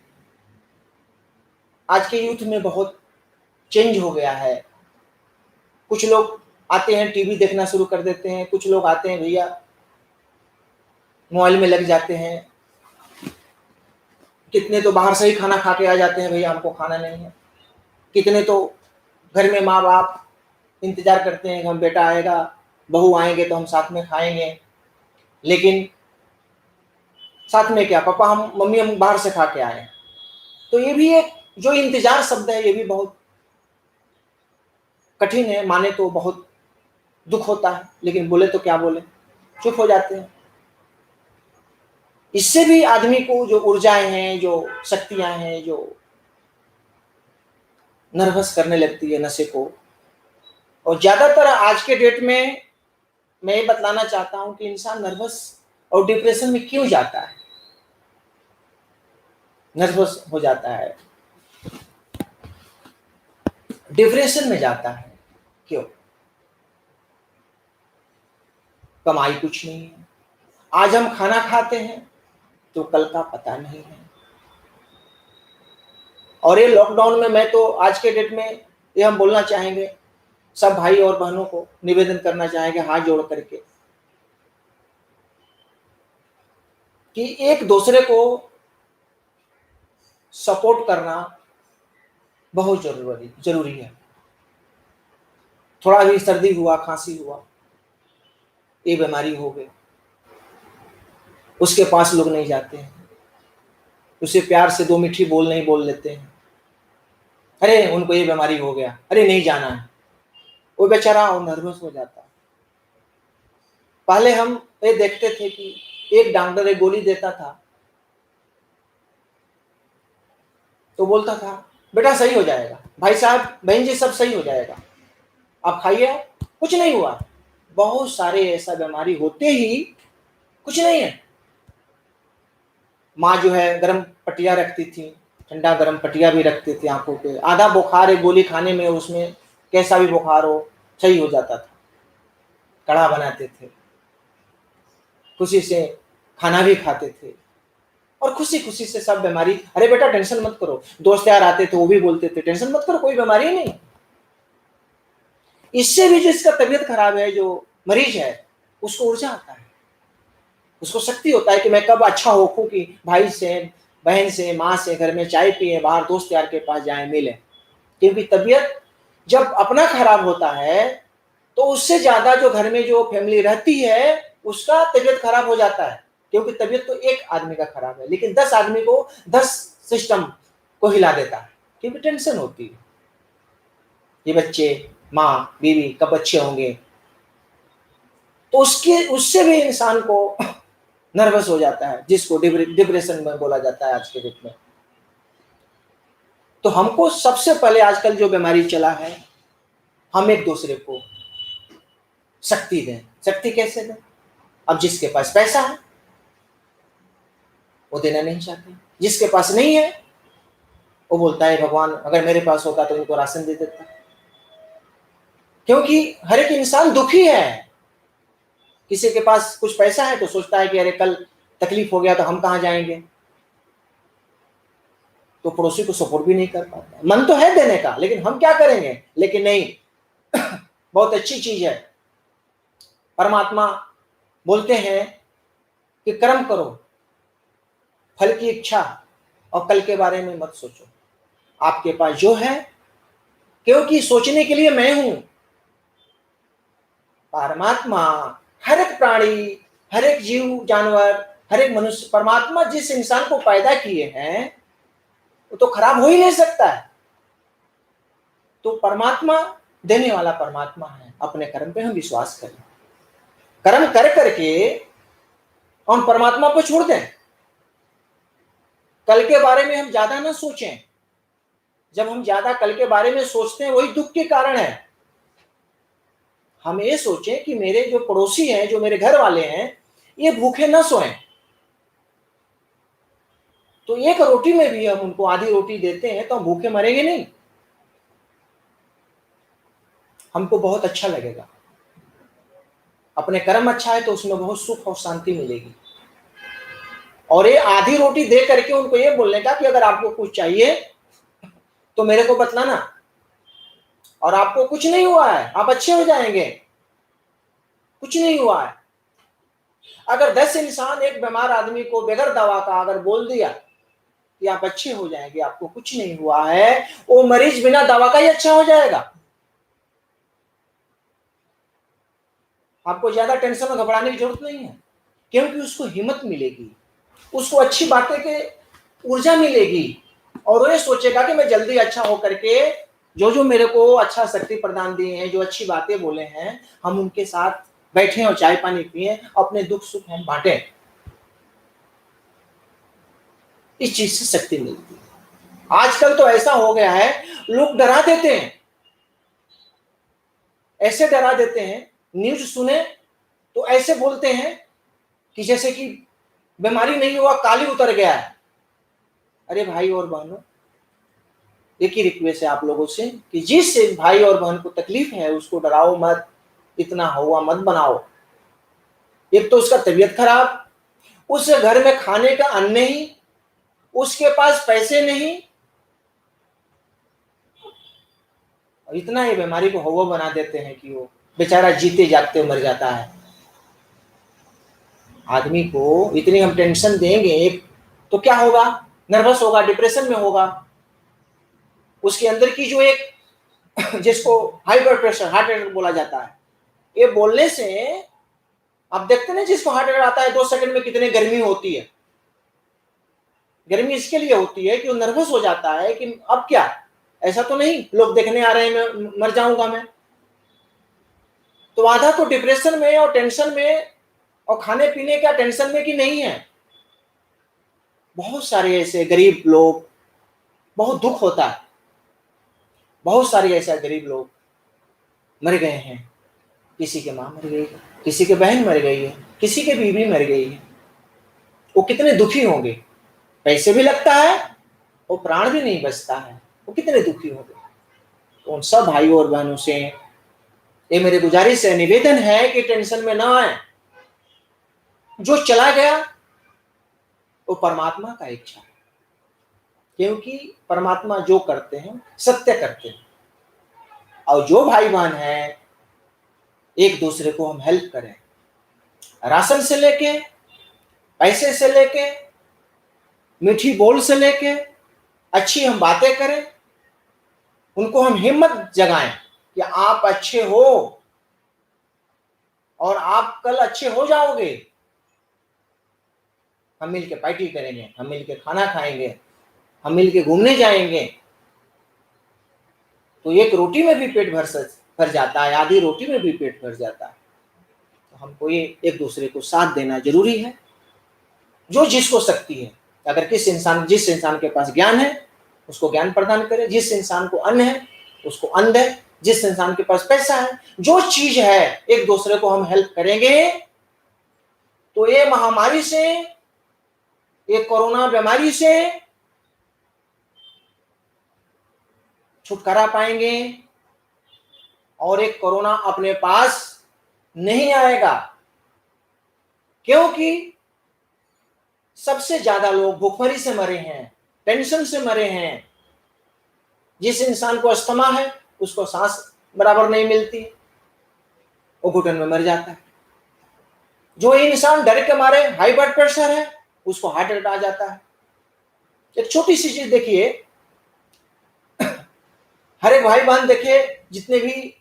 आज के यूथ में बहुत चेंज हो गया है। कुछ लोग आते हैं टीवी देखना शुरू कर देते हैं, कुछ लोग आते हैं भैया मोबाइल में लग जाते हैं, कितने तो बाहर से ही खाना खा के आ जाते हैं, भैया हमको खाना नहीं है। कितने तो घर में माँ बाप इंतजार करते हैं कि हम बेटा आएगा, बहू आएंगे तो हम साथ में खाएंगे, लेकिन साथ में क्या, पापा हम मम्मी हम बाहर से खा के आए। तो ये भी एक जो इंतजार शब्द है, ये भी बहुत कठिन है। माने तो बहुत दुख होता है, लेकिन बोले तो क्या बोले, चुप हो जाते हैं। इससे भी आदमी को जो ऊर्जाएं हैं, जो शक्तियां हैं, जो नर्वस करने लगती है नशे को। और ज्यादातर आज के डेट में मैं ये बतलाना चाहता हूं कि इंसान नर्वस और डिप्रेशन में क्यों जाता है, नर्वस हो जाता है, डिप्रेशन में जाता है, क्यों? कमाई कुछ नहीं है। आज हम खाना खाते हैं तो कल का पता नहीं है। और ये लॉकडाउन में मैं तो आज के डेट में ये हम बोलना चाहेंगे, सब भाई और बहनों को निवेदन करना चाहेंगे हाथ जोड़ करके, कि एक दूसरे को सपोर्ट करना बहुत जरूरी है। थोड़ा भी सर्दी हुआ, खांसी हुआ, ये बीमारी हो गई, उसके पास लोग नहीं जाते हैं, उसे प्यार से दो मीठी बोल नहीं बोल लेते हैं, अरे उनको ये बीमारी हो गया, अरे नहीं जाना है, वो बेचारा और नर्वस हो जाता है। पहले हम ये देखते थे कि एक डॉक्टर एक गोली देता था तो बोलता था बेटा सही हो जाएगा, भाई साहब बहन जी सब सही हो जाएगा, आप खाइए, कुछ नहीं हुआ। बहुत सारे ऐसा बीमारी होते ही कुछ नहीं है। माँ जो है गर्म पट्टियां रखती थी, ठंडा गर्म पट्टियां भी रखती थी आंखों पे, आधा बुखार एक गोली खाने में, उसमें कैसा भी बुखार हो सही हो जाता था। कढ़ा बनाते थे, खुशी से खाना भी खाते थे, और खुशी खुशी से सब बीमारी, अरे बेटा टेंशन मत करो, दोस्त यार आते थे वो भी बोलते थे टेंशन मत करो, कोई बीमारी ही नहीं। इससे भी जो इसका तबीयत खराब है, जो मरीज है, उसको ऊर्जा आता है, उसको शक्ति होता है कि मैं कब अच्छा होखूं कि भाई से, बहन से, माँ से घर में चाय पिए, बाहर दोस्त यार के पास जाए, मिले। क्योंकि तबीयत जब अपना खराब होता है तो उससे ज्यादा जो घर में जो फैमिली रहती है उसका तबीयत खराब हो जाता है। क्योंकि तबीयत तो एक आदमी का खराब है, लेकिन 10 आदमी को 10 सिस्टम को हिला देता है, क्योंकि टेंशन होती है, ये बच्चे, माँ, बीवी कब अच्छे होंगे। तो उसके उससे भी इंसान को नर्वस हो जाता है, जिसको डिप्रेशन में बोला जाता है आज के डेट में। तो हमको सबसे पहले आजकल जो बीमारी चला है, हम एक दूसरे को शक्ति दें। शक्ति कैसे दें? अब जिसके पास पैसा है वो देना नहीं चाहते, जिसके पास नहीं है वो बोलता है भगवान अगर मेरे पास होता तो इनको राशन दे देता। क्योंकि हर एक इंसान दुखी है। किसी के पास कुछ पैसा है तो सोचता है कि अरे कल तकलीफ हो गया तो हम कहाँ जाएंगे, तो पड़ोसी को सपोर्ट भी नहीं कर पाता। मन तो है देने का, लेकिन हम क्या करेंगे? लेकिन नहीं, बहुत अच्छी चीज है। परमात्मा बोलते हैं कि कर्म करो, फल की इच्छा और कल के बारे में मत सोचो। आपके पास जो है, क्योंकि सोचने के लिए मैं हूं। परमात्मा हर एक प्राणी, हर एक जीव जानवर, हर एक मनुष्य, परमात्मा जिस इंसान को पैदा किए हैं वो तो खराब हो ही नहीं सकता है। तो परमात्मा देने वाला परमात्मा है। अपने कर्म पे हम विश्वास करें, कर्म कर करके हम परमात्मा को छोड़ दें। कल के बारे में हम ज्यादा ना सोचें। जब हम ज्यादा कल के बारे में सोचते हैं वही दुख के कारण है। हम ये सोचें कि मेरे जो पड़ोसी हैं, जो मेरे घर वाले हैं, ये भूखे ना सोएं। तो एक रोटी में भी हम उनको आधी रोटी देते हैं तो हम भूखे मरेंगे नहीं, हमको बहुत अच्छा लगेगा। अपने कर्म अच्छा है तो उसमें बहुत सुख और शांति मिलेगी। और ये आधी रोटी दे करके उनको ये बोलने का कि अगर आपको कुछ चाहिए तो मेरे को बतलाना, और आपको कुछ नहीं हुआ है, आप अच्छे हो जाएंगे, कुछ नहीं हुआ है। अगर 10 इंसान एक बीमार आदमी को बगैर दवा का अगर बोल दिया कि आप अच्छे हो जाएंगे, आपको कुछ नहीं हुआ है, वो मरीज बिना दवा का ही अच्छा हो जाएगा। आपको ज्यादा टेंशन और घबराने की जरूरत नहीं है, क्योंकि उसको हिम्मत मिलेगी, उसको अच्छी बातें के ऊर्जा मिलेगी, और वो ये सोचेगा कि मैं जल्दी अच्छा हो करके जो जो मेरे को अच्छा शक्ति प्रदान दिए हैं, जो अच्छी बातें बोले हैं, हम उनके साथ बैठे और चाय पानी पिए, अपने दुख सुख हम बांटे। इस चीज से शक्ति मिलती है। आजकल तो ऐसा हो गया है, लोग डरा देते हैं, ऐसे डरा देते हैं, न्यूज सुने तो ऐसे बोलते हैं कि जैसे कि बीमारी नहीं हुआ, काली उतर गया है। अरे भाई और बहनों, एक ही रिक्वेस्ट है आप लोगों से कि जिस भाई और बहन को तकलीफ है उसको डराओ मत, इतना हुआ मत बनाओ। एक तो उसका तबीयत खराब, उस घर में खाने का अन्न नहीं, उसके पास पैसे नहीं, और इतना ही बीमारी को हवा बना देते हैं कि वो बेचारा जीते जागते मर जाता है। आदमी को इतनी हम टेंशन देंगे एक तो क्या होगा? नर्वस होगा, डिप्रेशन में होगा। उसके अंदर की जो एक जिसको high blood pressure, heart attack बोला जाता है, ये बोलने से आप देखते ना, जिसको हार्ट अटैक आता है 2 सेकंड में कितनी गर्मी होती है। गर्मी इसके लिए होती है कि वो नर्वस हो जाता है कि अब क्या, ऐसा तो नहीं लोग देखने आ रहे हैं मैं मर जाऊंगा मैं। तो आधा तो डिप्रेशन में और टेंशन में और खाने पीने का टेंशन में कि नहीं है। बहुत सारे ऐसे गरीब लोग, बहुत दुख होता है, बहुत सारे ऐसे गरीब लोग मर गए हैं। किसी के माँ मर गई, किसी के बहन मर गई है, किसी के बीवी मर गई है। वो कितने दुखी होंगे, पैसे भी लगता है और प्राण भी नहीं बचता है, वो कितने दुखी होंगे। तो उन सब भाइयों और बहनों से ये मेरी गुजारिश है, निवेदन है कि टेंशन में ना आए। जो चला गया वो परमात्मा का इच्छा है, क्योंकि परमात्मा जो करते हैं सत्य करते हैं। और जो भाई बहन है, एक दूसरे को हम हेल्प करें, राशन से लेके, पैसे से लेके, मीठी बोल से लेके, अच्छी हम बातें करें, उनको हम हिम्मत जगाएं कि आप अच्छे हो और आप कल अच्छे हो जाओगे। हम मिलके पार्टी करेंगे, हम मिलके खाना खाएंगे, हम मिलके घूमने जाएंगे। तो एक रोटी में भी पेट भर जाता है, आधी रोटी में भी पेट भर जाता है। तो हमको ये एक दूसरे को साथ देना जरूरी है, जो जिसको शक्ति है। अगर जिस इंसान के पास ज्ञान है उसको ज्ञान प्रदान करे। जिस इंसान को अन्न है उसको अन्न दे, जिस इंसान के पास पैसा है, जो चीज है, एक दूसरे को हम हेल्प करेंगे तो ये महामारी से, ये कोरोना बीमारी से छुटकारा पाएंगे और एक कोरोना अपने पास नहीं आएगा। क्योंकि सबसे ज्यादा लोग भूखमरी से मरे हैं, टेंशन से मरे हैं। जिस इंसान को अस्थमा है उसको सांस बराबर नहीं मिलती, वो घुटन में मर जाता है। जो इंसान डर के मारे हाई ब्लड प्रेशर है उसको हार्ट अटैक आ जाता है। एक छोटी सी चीज देखिए, हर एक भाई बहन देखिए, जितने भी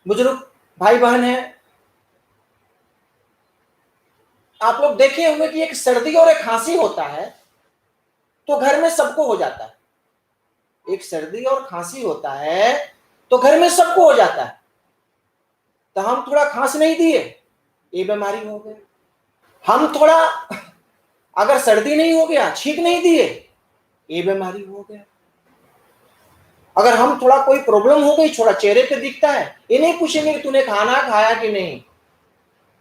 बुजुर्ग भाई बहन हैं, आप लोग देखे होंगे कि एक सर्दी और एक खांसी होता है तो घर में सबको हो जाता है। एक सर्दी और खांसी होता है तो घर में सबको हो जाता है। तो हम थोड़ा खांस नहीं दिए, ये बीमारी हो गई। हम थोड़ा अगर सर्दी नहीं हो गया, छींक नहीं दिए, ये बीमारी हो गया। अगर हम थोड़ा कोई प्रॉब्लम हो गई, थोड़ा चेहरे पे दिखता है, ये नहीं पूछेंगे कि तूने खाना खाया कि नहीं।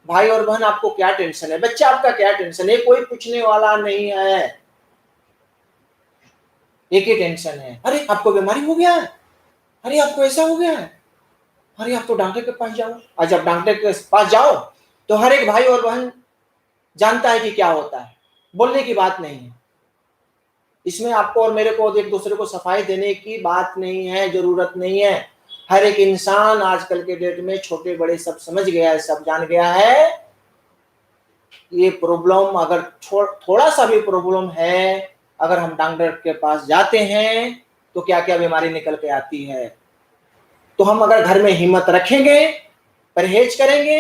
भाई और बहन आपको क्या टेंशन है, बच्चा आपका क्या टेंशन है, कोई पूछने वाला नहीं है। एक ही टेंशन है, अरे आपको बीमारी हो गया है, अरे आपको ऐसा हो गया है, अरे आप तो डॉक्टर के पास जाओ। आज आप डॉक्टर के पास जाओ तो हर एक भाई और बहन जानता है कि क्या होता है, बोलने की बात नहीं है। इसमें आपको और मेरे को एक दूसरे को सफाई देने की बात नहीं है, जरूरत नहीं है। हर एक इंसान आजकल के डेट में छोटे बड़े सब समझ गया है, सब जान गया है। ये प्रॉब्लम अगर थोड़ा सा भी प्रॉब्लम है, अगर हम डॉक्टर के पास जाते हैं तो क्या क्या बीमारी निकल के आती है। तो हम अगर घर में हिम्मत रखेंगे, परहेज करेंगे,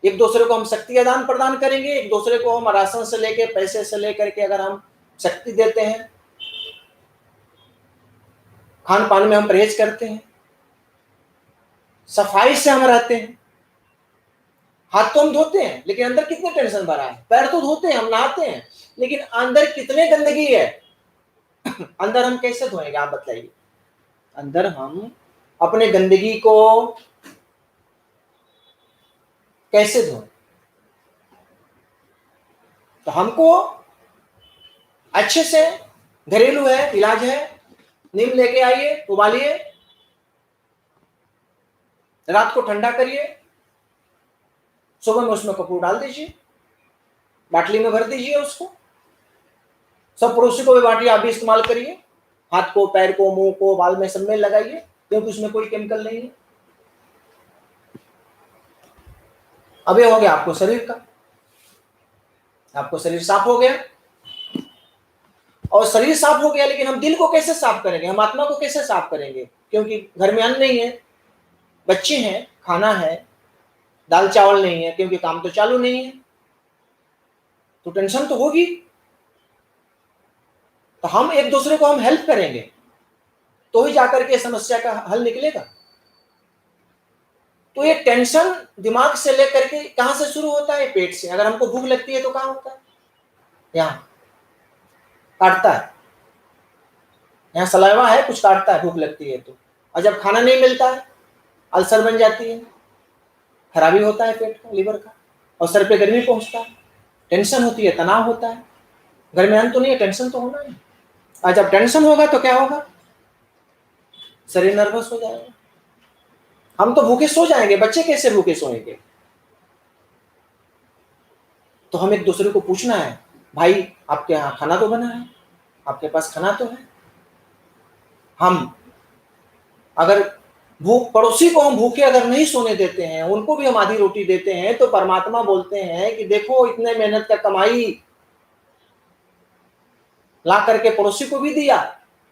एक दूसरे को हम शक्ति आदान प्रदान करेंगे, एक दूसरे को हम राशन से लेके पैसे से लेकर के अगर हम शक्ति देते हैं, खान पान में हम परहेज करते हैं, सफाई से हम रहते हैं। हाथ तो हम धोते हैं लेकिन अंदर कितने टेंशन भरा है, पैर तो धोते हैं, हम नहाते हैं, लेकिन अंदर कितने गंदगी है। अंदर हम कैसे धोएंगे आप बताइए। अंदर हम अपने गंदगी को कैसे धोएं। तो हमको अच्छे से, घरेलू है इलाज है, नीम लेके आइए, उबालिए, रात को ठंडा करिए, सुबह में उसमें कपूर डाल दीजिए, बाटली में भर दीजिए उसको। सब पड़ोसी को भी बाटिए, आप भी इस्तेमाल करिए। हाथ को, पैर को, मुंह को, बाल में सब में लगाइए, क्योंकि उसमें कोई केमिकल नहीं है। अब ये हो गया आपको शरीर का, आपको शरीर साफ हो गया। और शरीर साफ हो गया, लेकिन हम दिल को कैसे साफ करेंगे, हम आत्मा को कैसे साफ करेंगे। क्योंकि घर में अन्न नहीं है, बच्चे हैं, खाना है, दाल चावल नहीं है, क्योंकि काम तो चालू नहीं है, तो टेंशन तो होगी। तो हम एक दूसरे को हम हेल्प करेंगे तो ही जाकर के समस्या का हल निकलेगा। तो ये टेंशन दिमाग से लेकर के कहां से शुरू होता है, पेट से। अगर हमको भूख लगती है तो कहां होता है, यहाँ काटता है, यहाँ सलाइवा है, कुछ काटता है भूख लगती है तो। और जब खाना नहीं मिलता है, अल्सर बन जाती है, खराबी होता है पेट का, लीवर का, और सर पे गर्मी पहुंचता है, टेंशन होती है, तनाव होता है। घर में अन्न तो नहीं है, टेंशन तो होना है। और जब टेंशन होगा तो क्या होगा, शरीर नर्वस हो जाएगा, हम तो भूखे सो जाएंगे, बच्चे कैसे भूखे सोएंगे। तो हम एक दूसरे को पूछना है, भाई आपके यहाँ खाना तो बना है, आपके पास खाना तो है। हम अगर पड़ोसी को हम भूखे अगर नहीं सोने देते हैं, उनको भी हम आधी रोटी देते हैं, तो परमात्मा बोलते हैं कि देखो इतने मेहनत का कमाई ला करके पड़ोसी को भी दिया।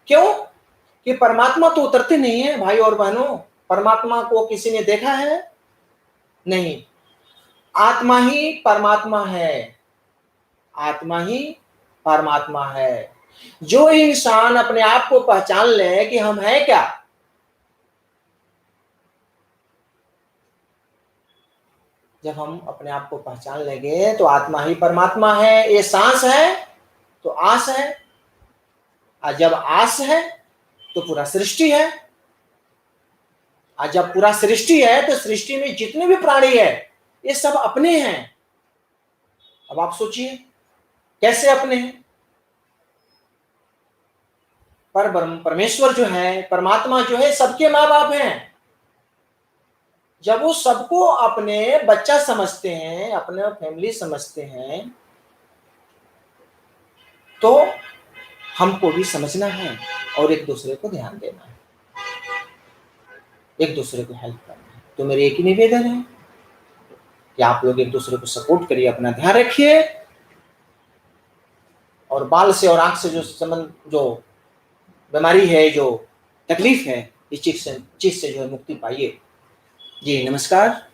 क्यों कि परमात्मा तो उतरते नहीं है भाई और बहनों, परमात्मा को किसी ने देखा है नहीं, आत्मा ही परमात्मा है, आत्मा ही परमात्मा है। जो इंसान अपने आप को पहचान ले कि हम हैं क्या, जब हम अपने आप को पहचान लेंगे तो आत्मा ही परमात्मा है। ये सांस है तो आस है, और जब आस है तो पूरा सृष्टि है, और जब पूरा सृष्टि है तो सृष्टि में जितने भी प्राणी है ये सब अपने हैं। अब आप सोचिए कैसे अपने हैं। पर परमेश्वर जो है, परमात्मा जो है, सबके माँ बाप हैं। जब वो सबको अपने बच्चा समझते हैं, अपने फैमिली समझते हैं, तो हमको भी समझना है और एक दूसरे को ध्यान देना है, एक दूसरे को हेल्प करना है। तो मेरी एक ही निवेदन है कि आप लोग एक दूसरे को सपोर्ट करिए, अपना ध्यान रखिए, और बाल से और आंख से जो संबंध, जो बीमारी है, जो तकलीफ है, इस चीज से जो है मुक्ति पाइए। जी नमस्कार।